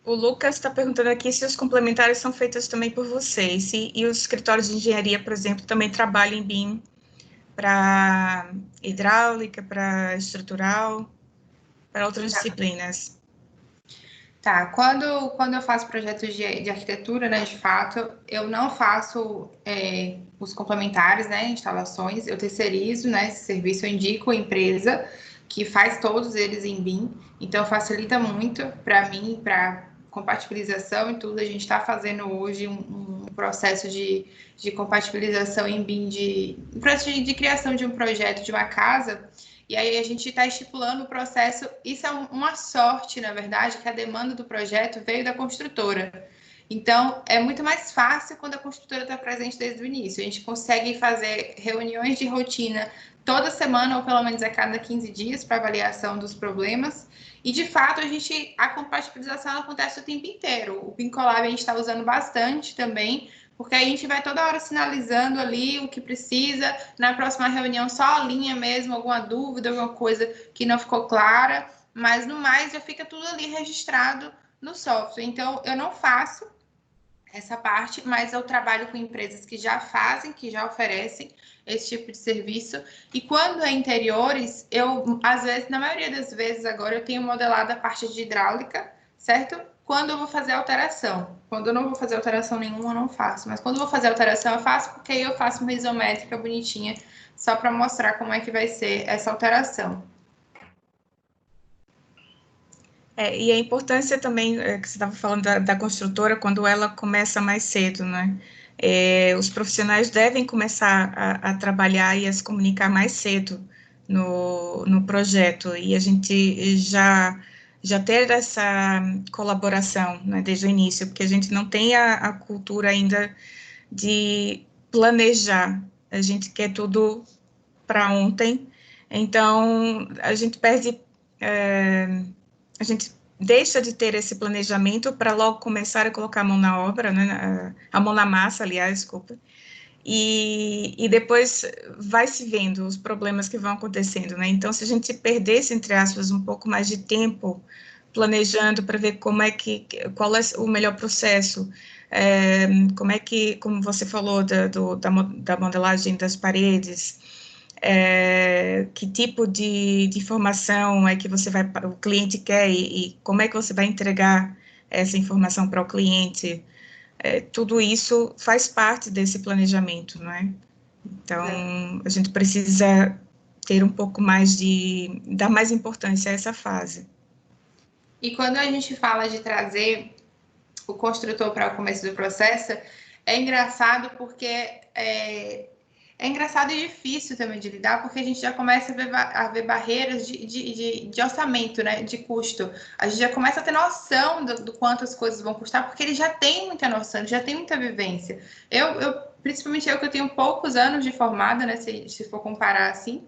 Speaker 4: O Lucas está perguntando aqui se os complementares são feitos também por vocês, e os escritórios de engenharia, por exemplo, também trabalham em BIM para hidráulica, para estrutural, para outras disciplinas.
Speaker 2: Tá, quando eu faço projetos de arquitetura, né, de fato, eu não faço os complementares, né, instalações, eu terceirizo, né, esse serviço, eu indico a empresa que faz todos eles em BIM, então facilita muito para mim, para compatibilização e tudo. A gente está fazendo hoje um processo de compatibilização em BIM, um processo de criação de um projeto de uma casa. E aí a gente está estipulando o processo. Isso é uma sorte, na verdade, que a demanda do projeto veio da construtora. Então, é muito mais fácil quando a construtora está presente desde o início. A gente consegue fazer reuniões de rotina toda semana, ou pelo menos a cada 15 dias, para avaliação dos problemas. E, de fato, a compatibilização acontece o tempo inteiro. O BIM Collab a gente está usando bastante também, porque a gente vai toda hora sinalizando ali o que precisa. Na próxima reunião só alinha mesmo alguma dúvida, alguma coisa que não ficou clara, mas no mais já fica tudo ali registrado no software. Então, eu não faço essa parte, mas eu trabalho com empresas que já fazem, que já oferecem esse tipo de serviço. E quando é interiores, eu, às vezes, na maioria das vezes agora, eu tenho modelado a parte de hidráulica, certo? Quando eu vou fazer alteração. Quando eu não vou fazer alteração nenhuma, eu não faço. Mas quando eu vou fazer alteração, eu faço, porque aí eu faço uma isométrica bonitinha, só para mostrar como é que vai ser essa alteração.
Speaker 4: E a importância também, que você estava falando da construtora, quando ela começa mais cedo, né? Os profissionais devem começar a trabalhar e a se comunicar mais cedo no projeto, e a gente já ter essa colaboração, né, desde o início, porque a gente não tem a cultura ainda de planejar, a gente quer tudo para ontem, então a gente perde, a gente deixa de ter esse planejamento para logo começar a colocar a mão na obra, né, a mão na massa, aliás, desculpa, e depois vai se vendo os problemas que vão acontecendo, né? Então, se a gente perdesse, entre aspas, um pouco mais de tempo planejando para ver qual é o melhor processo, como você falou da modelagem das paredes, que tipo de informação é que o cliente quer e como é que você vai entregar essa informação para o cliente. Tudo isso faz parte desse planejamento, não é? Então, a gente precisa ter um pouco mais dar mais importância a essa fase.
Speaker 2: E quando a gente fala de trazer o construtor para o começo do processo, é engraçado porque é engraçado e difícil também de lidar, porque a gente já começa a ver barreiras de orçamento, né? De custo. A gente já começa a ter noção do quanto as coisas vão custar, porque ele já tem muita noção, ele já tem muita vivência. Principalmente eu, que eu tenho poucos anos de formada, né? Se for comparar assim.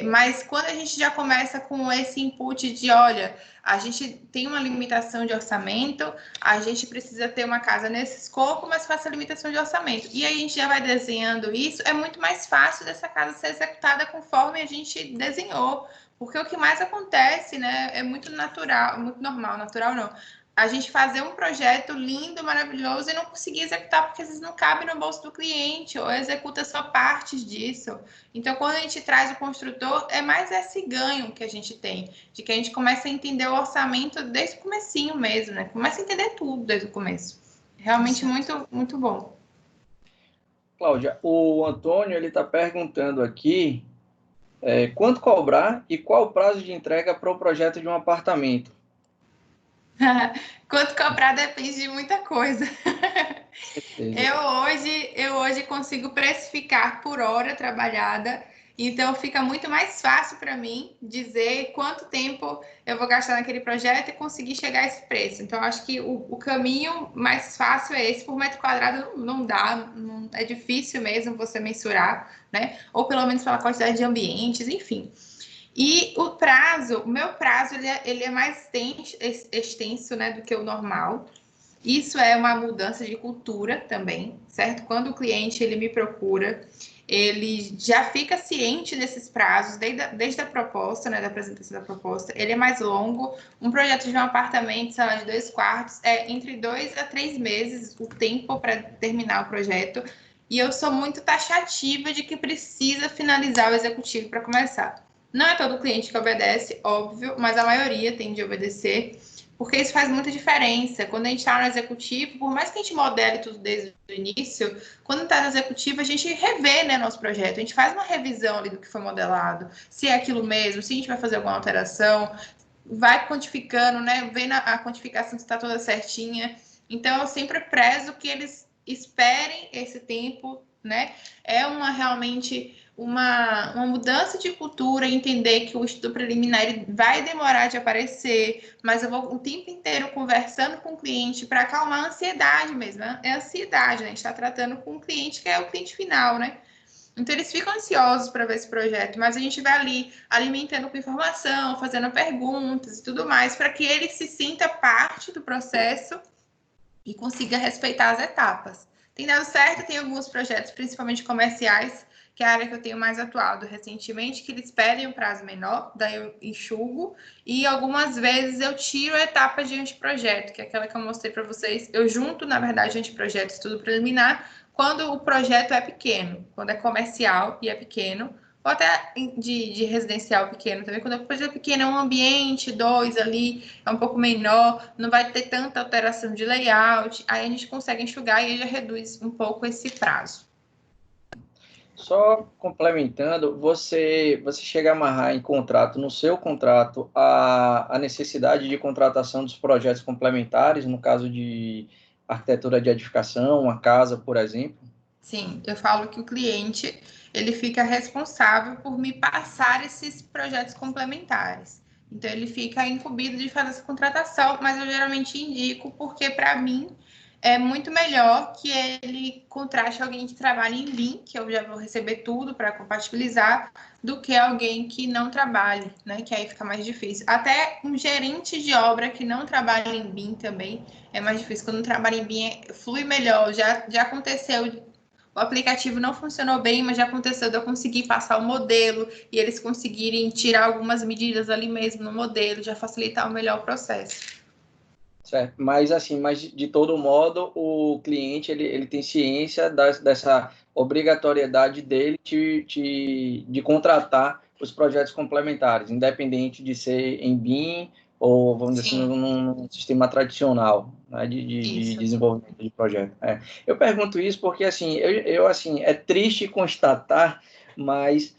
Speaker 2: Mas quando a gente já começa com esse input de, olha, a gente tem uma limitação de orçamento, a gente precisa ter uma casa nesse escopo, mas com essa limitação de orçamento. E aí a gente já vai desenhando isso, é muito mais fácil dessa casa ser executada conforme a gente desenhou. Porque o que mais acontece, né, é muito natural, muito normal, natural não. A gente fazer um projeto lindo, maravilhoso e não conseguir executar porque às vezes não cabe no bolso do cliente ou executa só partes disso. Então, quando a gente traz o construtor, é mais esse ganho que a gente tem, de que a gente começa a entender o orçamento desde o comecinho mesmo, né? Começa a entender tudo desde o começo. Realmente muito, muito bom.
Speaker 5: Cláudia, o Antônio ele está perguntando aqui quanto cobrar e qual o prazo de entrega para o projeto de um apartamento.
Speaker 2: Quanto cobrar depende de muita coisa. Eu hoje consigo precificar por hora trabalhada, então fica muito mais fácil para mim dizer quanto tempo eu vou gastar naquele projeto e conseguir chegar a esse preço. Então, acho que o caminho mais fácil é esse. Por metro quadrado não dá, é difícil mesmo você mensurar, né? Ou pelo menos pela quantidade de ambientes, enfim. E o meu prazo, ele é mais extenso, né, do que o normal. Isso é uma mudança de cultura também, certo? Quando o cliente ele me procura, ele já fica ciente desses prazos desde a proposta, né, da apresentação da proposta. Ele é mais longo. Um projeto de um apartamento, sei lá, de 2 quartos, é entre 2 a 3 meses o tempo para terminar o projeto. E eu sou muito taxativa de que precisa finalizar o executivo para começar. Não é todo cliente que obedece, óbvio, mas a maioria tende a obedecer, porque isso faz muita diferença. Quando a gente está no executivo, por mais que a gente modele tudo desde o início, quando está no executivo, a gente revê, né, nosso projeto, a gente faz uma revisão ali do que foi modelado, se é aquilo mesmo, se a gente vai fazer alguma alteração, vai quantificando, né, vendo a quantificação se está toda certinha. Então, eu sempre prezo que eles esperem esse tempo, né, realmente uma mudança de cultura, entender que o estudo preliminar ele vai demorar de aparecer, mas eu vou o tempo inteiro conversando com o cliente para acalmar a ansiedade mesmo, né? É ansiedade, né? A gente está tratando com o cliente que é o cliente final, né? Então, eles ficam ansiosos para ver esse projeto, mas a gente vai ali alimentando com informação, fazendo perguntas e tudo mais, para que ele se sinta parte do processo e consiga respeitar as etapas. Tem dado certo, tem alguns projetos, principalmente comerciais, que é a área que eu tenho mais atuado recentemente, que eles pedem um prazo menor, daí eu enxugo, e algumas vezes eu tiro a etapa de anteprojeto, que é aquela que eu mostrei para vocês. Eu junto, na verdade, anteprojeto e estudo preliminar, quando o projeto é pequeno, quando é comercial e é pequeno, ou até de residencial pequeno também. Quando o projeto é pequeno, é um ambiente, 2 ali, é um pouco menor, não vai ter tanta alteração de layout, aí a gente consegue enxugar e aí já reduz um pouco esse prazo.
Speaker 5: Só complementando, você chega a amarrar em contrato, no seu contrato, a necessidade de contratação dos projetos complementares, no caso de arquitetura de edificação, uma casa, por exemplo?
Speaker 2: Sim, eu falo que o cliente ele fica responsável por me passar esses projetos complementares. Então, ele fica incumbido de fazer essa contratação, mas eu geralmente indico porque, para mim, é muito melhor que ele contrate alguém que trabalhe em BIM, que eu já vou receber tudo para compatibilizar, do que alguém que não trabalhe, né? Que aí fica mais difícil. Até um gerente de obra que não trabalha em BIM também é mais difícil. Quando trabalha em BIM, flui melhor. Já aconteceu, o aplicativo não funcionou bem, mas já aconteceu de eu conseguir passar o modelo e eles conseguirem tirar algumas medidas ali mesmo no modelo, já facilitar o melhor processo.
Speaker 5: Certo. Mas, assim, de todo modo, o cliente ele tem ciência dessa obrigatoriedade dele de contratar os projetos complementares, independente de ser em BIM ou, vamos dizer assim,
Speaker 2: Sim,
Speaker 5: num sistema tradicional, né, de
Speaker 2: isso.
Speaker 5: desenvolvimento de projeto. Eu pergunto isso porque, assim, assim, é triste constatar, mas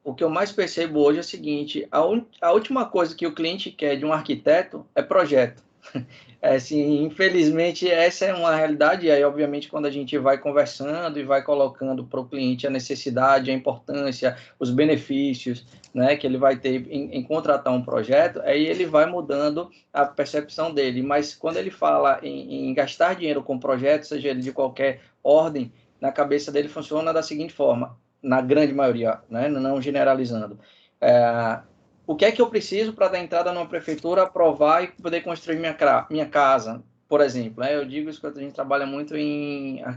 Speaker 5: o que eu mais percebo hoje é o seguinte: a última coisa que o cliente quer de um arquiteto é projeto. Assim, infelizmente, essa é uma realidade, e aí, obviamente, quando a gente vai conversando e vai colocando para o cliente a necessidade, a importância, os benefícios, né, que ele vai ter em contratar um projeto, aí ele vai mudando a percepção dele. Mas quando ele fala em gastar dinheiro com projetos, seja ele de qualquer ordem, na cabeça dele funciona da seguinte forma: na grande maioria, né, não generalizando. O que é que eu preciso para dar entrada numa prefeitura, aprovar e poder construir minha casa, por exemplo? Eu digo isso quando a gente trabalha muito no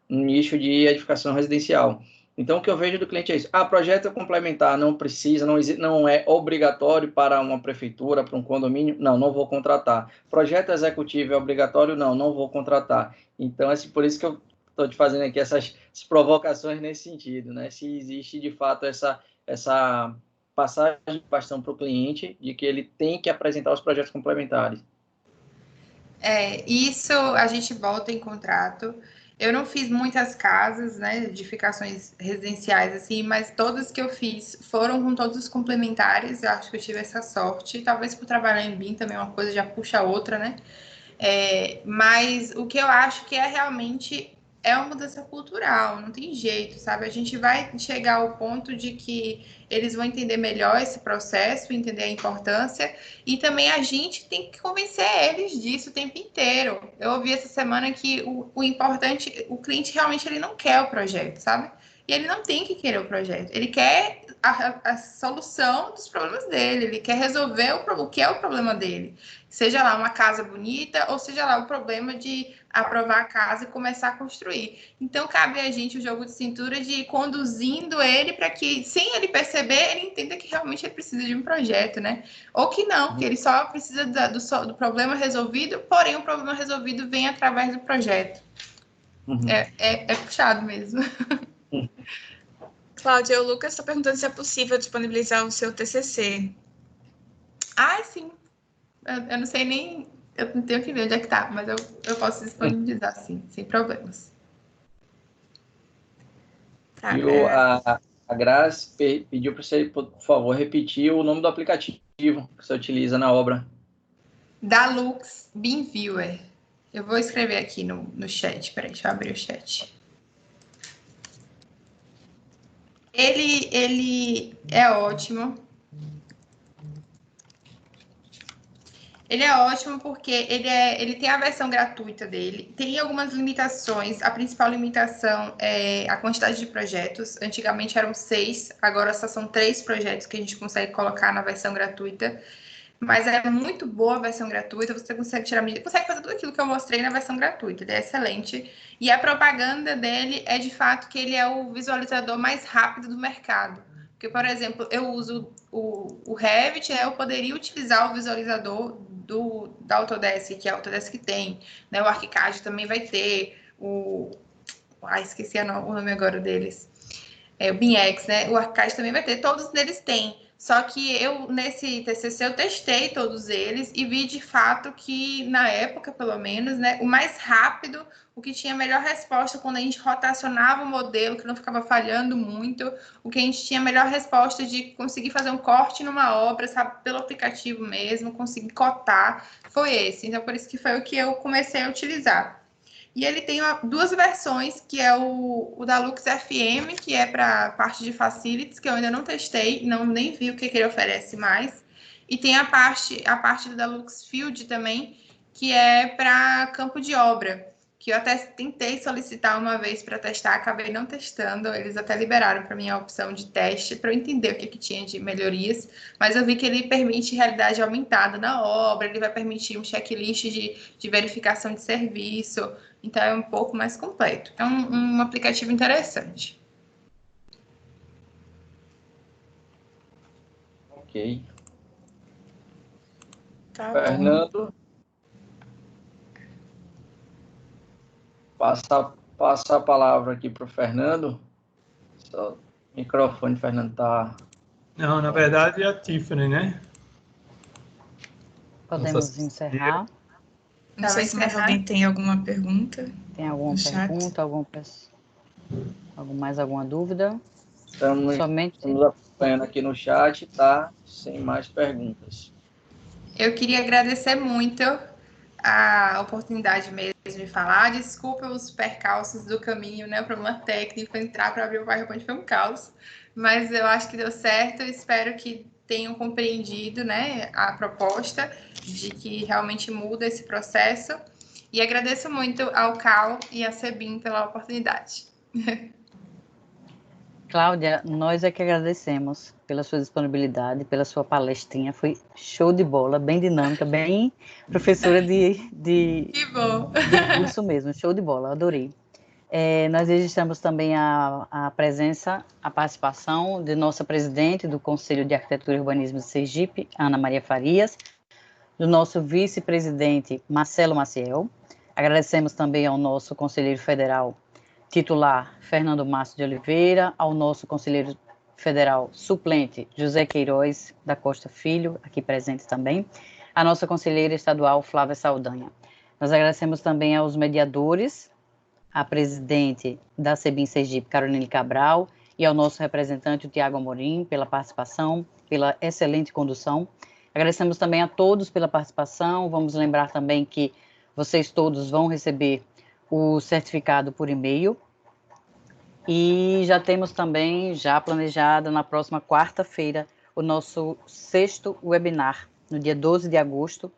Speaker 5: nicho de edificação residencial. Então, o que eu vejo do cliente é isso: projeto complementar não precisa, não é obrigatório para uma prefeitura, para um condomínio, não vou contratar. Projeto executivo é obrigatório, não vou contratar. Então, assim, por isso que eu estou te fazendo aqui essas provocações nesse sentido, né? Se existe, de fato, essa passagem de bastão para o cliente de que ele tem que apresentar os projetos complementares.
Speaker 2: Isso a gente volta em contrato. Eu não fiz muitas casas, né, edificações residenciais, assim, mas todas que eu fiz foram com todos os complementares. Eu acho que eu tive essa sorte. Talvez por trabalhar em BIM também uma coisa já puxa a outra, né? Mas o que eu acho que realmente é uma mudança cultural, não tem jeito, sabe? A gente vai chegar ao ponto de que eles vão entender melhor esse processo, entender a importância, e também a gente tem que convencer eles disso o tempo inteiro. Eu ouvi essa semana que o importante, o cliente realmente ele não quer o projeto, sabe? E ele não tem que querer o projeto, ele quer a solução dos problemas dele, ele quer resolver o que é o problema dele. Seja lá uma casa bonita, ou seja lá o problema de aprovar a casa e começar a construir. Então, cabe a gente o jogo de cintura de ir conduzindo ele para que, sem ele perceber, ele entenda que realmente ele precisa de um projeto, né? Ou que não, que ele só precisa do problema resolvido, porém o problema resolvido vem através do projeto.
Speaker 5: Uhum.
Speaker 2: É puxado mesmo.
Speaker 4: Cláudia, o Lucas está perguntando se é possível disponibilizar o seu TCC.
Speaker 2: Sim. Eu não sei nem... Eu não tenho que ver onde é que tá, mas eu posso disponibilizar, sim, sem problemas.
Speaker 5: Tá, a Grazi pediu para você, por favor, repetir o nome do aplicativo que você utiliza na obra.
Speaker 2: Da Lux BIM Viewer. Eu vou escrever aqui no chat. Peraí, deixa eu abrir o chat. Ele é ótimo. Ele é ótimo porque ele tem a versão gratuita dele. Tem algumas limitações. A principal limitação é a quantidade de projetos. Antigamente eram 6, agora só são 3 projetos que a gente consegue colocar na versão gratuita. Mas é muito boa a versão gratuita, você consegue tirar medida, consegue fazer tudo aquilo que eu mostrei na versão gratuita, ele é excelente. E a propaganda dele é de fato que ele é o visualizador mais rápido do mercado. Porque, por exemplo, eu uso o Revit, eu poderia utilizar o visualizador da Autodesk, que a Autodesk tem, né? O ArchiCAD também vai ter, esqueci o nome agora deles. O BIMX, né? O ArchiCAD também vai ter, todos eles têm. Só que eu, nesse TCC, eu testei todos eles e vi, de fato, que, na época, pelo menos, né, o mais rápido, o que tinha melhor resposta quando a gente rotacionava o modelo, que não ficava falhando muito, o que a gente tinha melhor resposta de conseguir fazer um corte numa obra, sabe, pelo aplicativo mesmo, conseguir cotar, foi esse. Então, por isso que foi o que eu comecei a utilizar. E ele tem duas versões, que é o da Lux FM, que é para parte de facilities, que eu ainda não testei, nem vi o que ele oferece mais. E tem a parte da Lux Field também, que é para campo de obra, que eu até tentei solicitar uma vez para testar, acabei não testando, eles até liberaram para mim a opção de teste, para eu entender o que tinha de melhorias, mas eu vi que ele permite realidade aumentada na obra, ele vai permitir um checklist de verificação de serviço, então é um pouco mais completo. É um aplicativo interessante.
Speaker 5: Ok.
Speaker 4: Tá
Speaker 5: Fernando? Passa a palavra aqui para o Fernando. O microfone, Fernando, está...
Speaker 3: Não, na verdade é a Tiffany, né?
Speaker 1: Podemos encerrar.
Speaker 4: Não sei se mais alguém tem alguma pergunta.
Speaker 1: Tem alguma pergunta, mais alguma dúvida?
Speaker 5: Estamos acompanhando aqui no chat, tá? Sem mais perguntas.
Speaker 2: Eu queria agradecer muito a oportunidade mesmo de falar. Desculpa os percalços do caminho, né? O problema técnico, entrar para abrir o PowerPoint foi um caos. Mas eu acho que deu certo. Eu espero que tenham compreendido, né, a proposta de que realmente muda esse processo. E agradeço muito ao Cal e à Sebin pela oportunidade.
Speaker 1: Cláudia, nós é que agradecemos pela sua disponibilidade, pela sua palestrinha, foi show de bola, bem dinâmica, bem professora de curso mesmo, show de bola, adorei. Nós registramos também a presença, a participação de nossa presidente do Conselho de Arquitetura e Urbanismo de Sergipe, Ana Maria Farias, do nosso vice-presidente, Marcelo Maciel. Agradecemos também ao nosso conselheiro federal titular, Fernando Márcio de Oliveira, ao nosso conselheiro federal suplente, José Queiroz da Costa Filho, aqui presente também, a nossa conselheira estadual, Flávia Saldanha. Nós agradecemos também aos mediadores, a presidente da Sebin Sergipe, Caroline Cabral, e ao nosso representante, o Tiago Amorim, pela participação, pela excelente condução. Agradecemos também a todos pela participação. Vamos lembrar também que vocês todos vão receber o certificado por e-mail. E já temos também, já planejado, na próxima quarta-feira, o nosso 6º webinar, no dia 12 de agosto,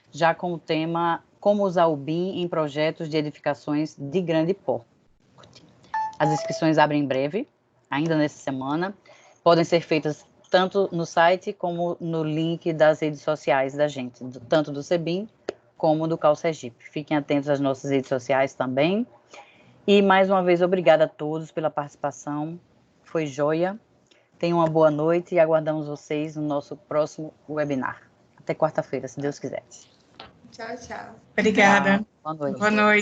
Speaker 1: já com o tema Como usar o BIM em projetos de edificações de grande porte. As inscrições abrem em breve, ainda nessa semana. Podem ser feitas tanto no site como no link das redes sociais da gente, tanto do Sebin como do Cal Sergipe. Fiquem atentos às nossas redes sociais também. E, mais uma vez, obrigada a todos pela participação. Foi joia. Tenham uma boa noite e aguardamos vocês no nosso próximo webinar. Até quarta-feira, se Deus quiser.
Speaker 2: Tchau, tchau.
Speaker 4: Obrigada.
Speaker 1: Boa noite.
Speaker 4: Boa noite.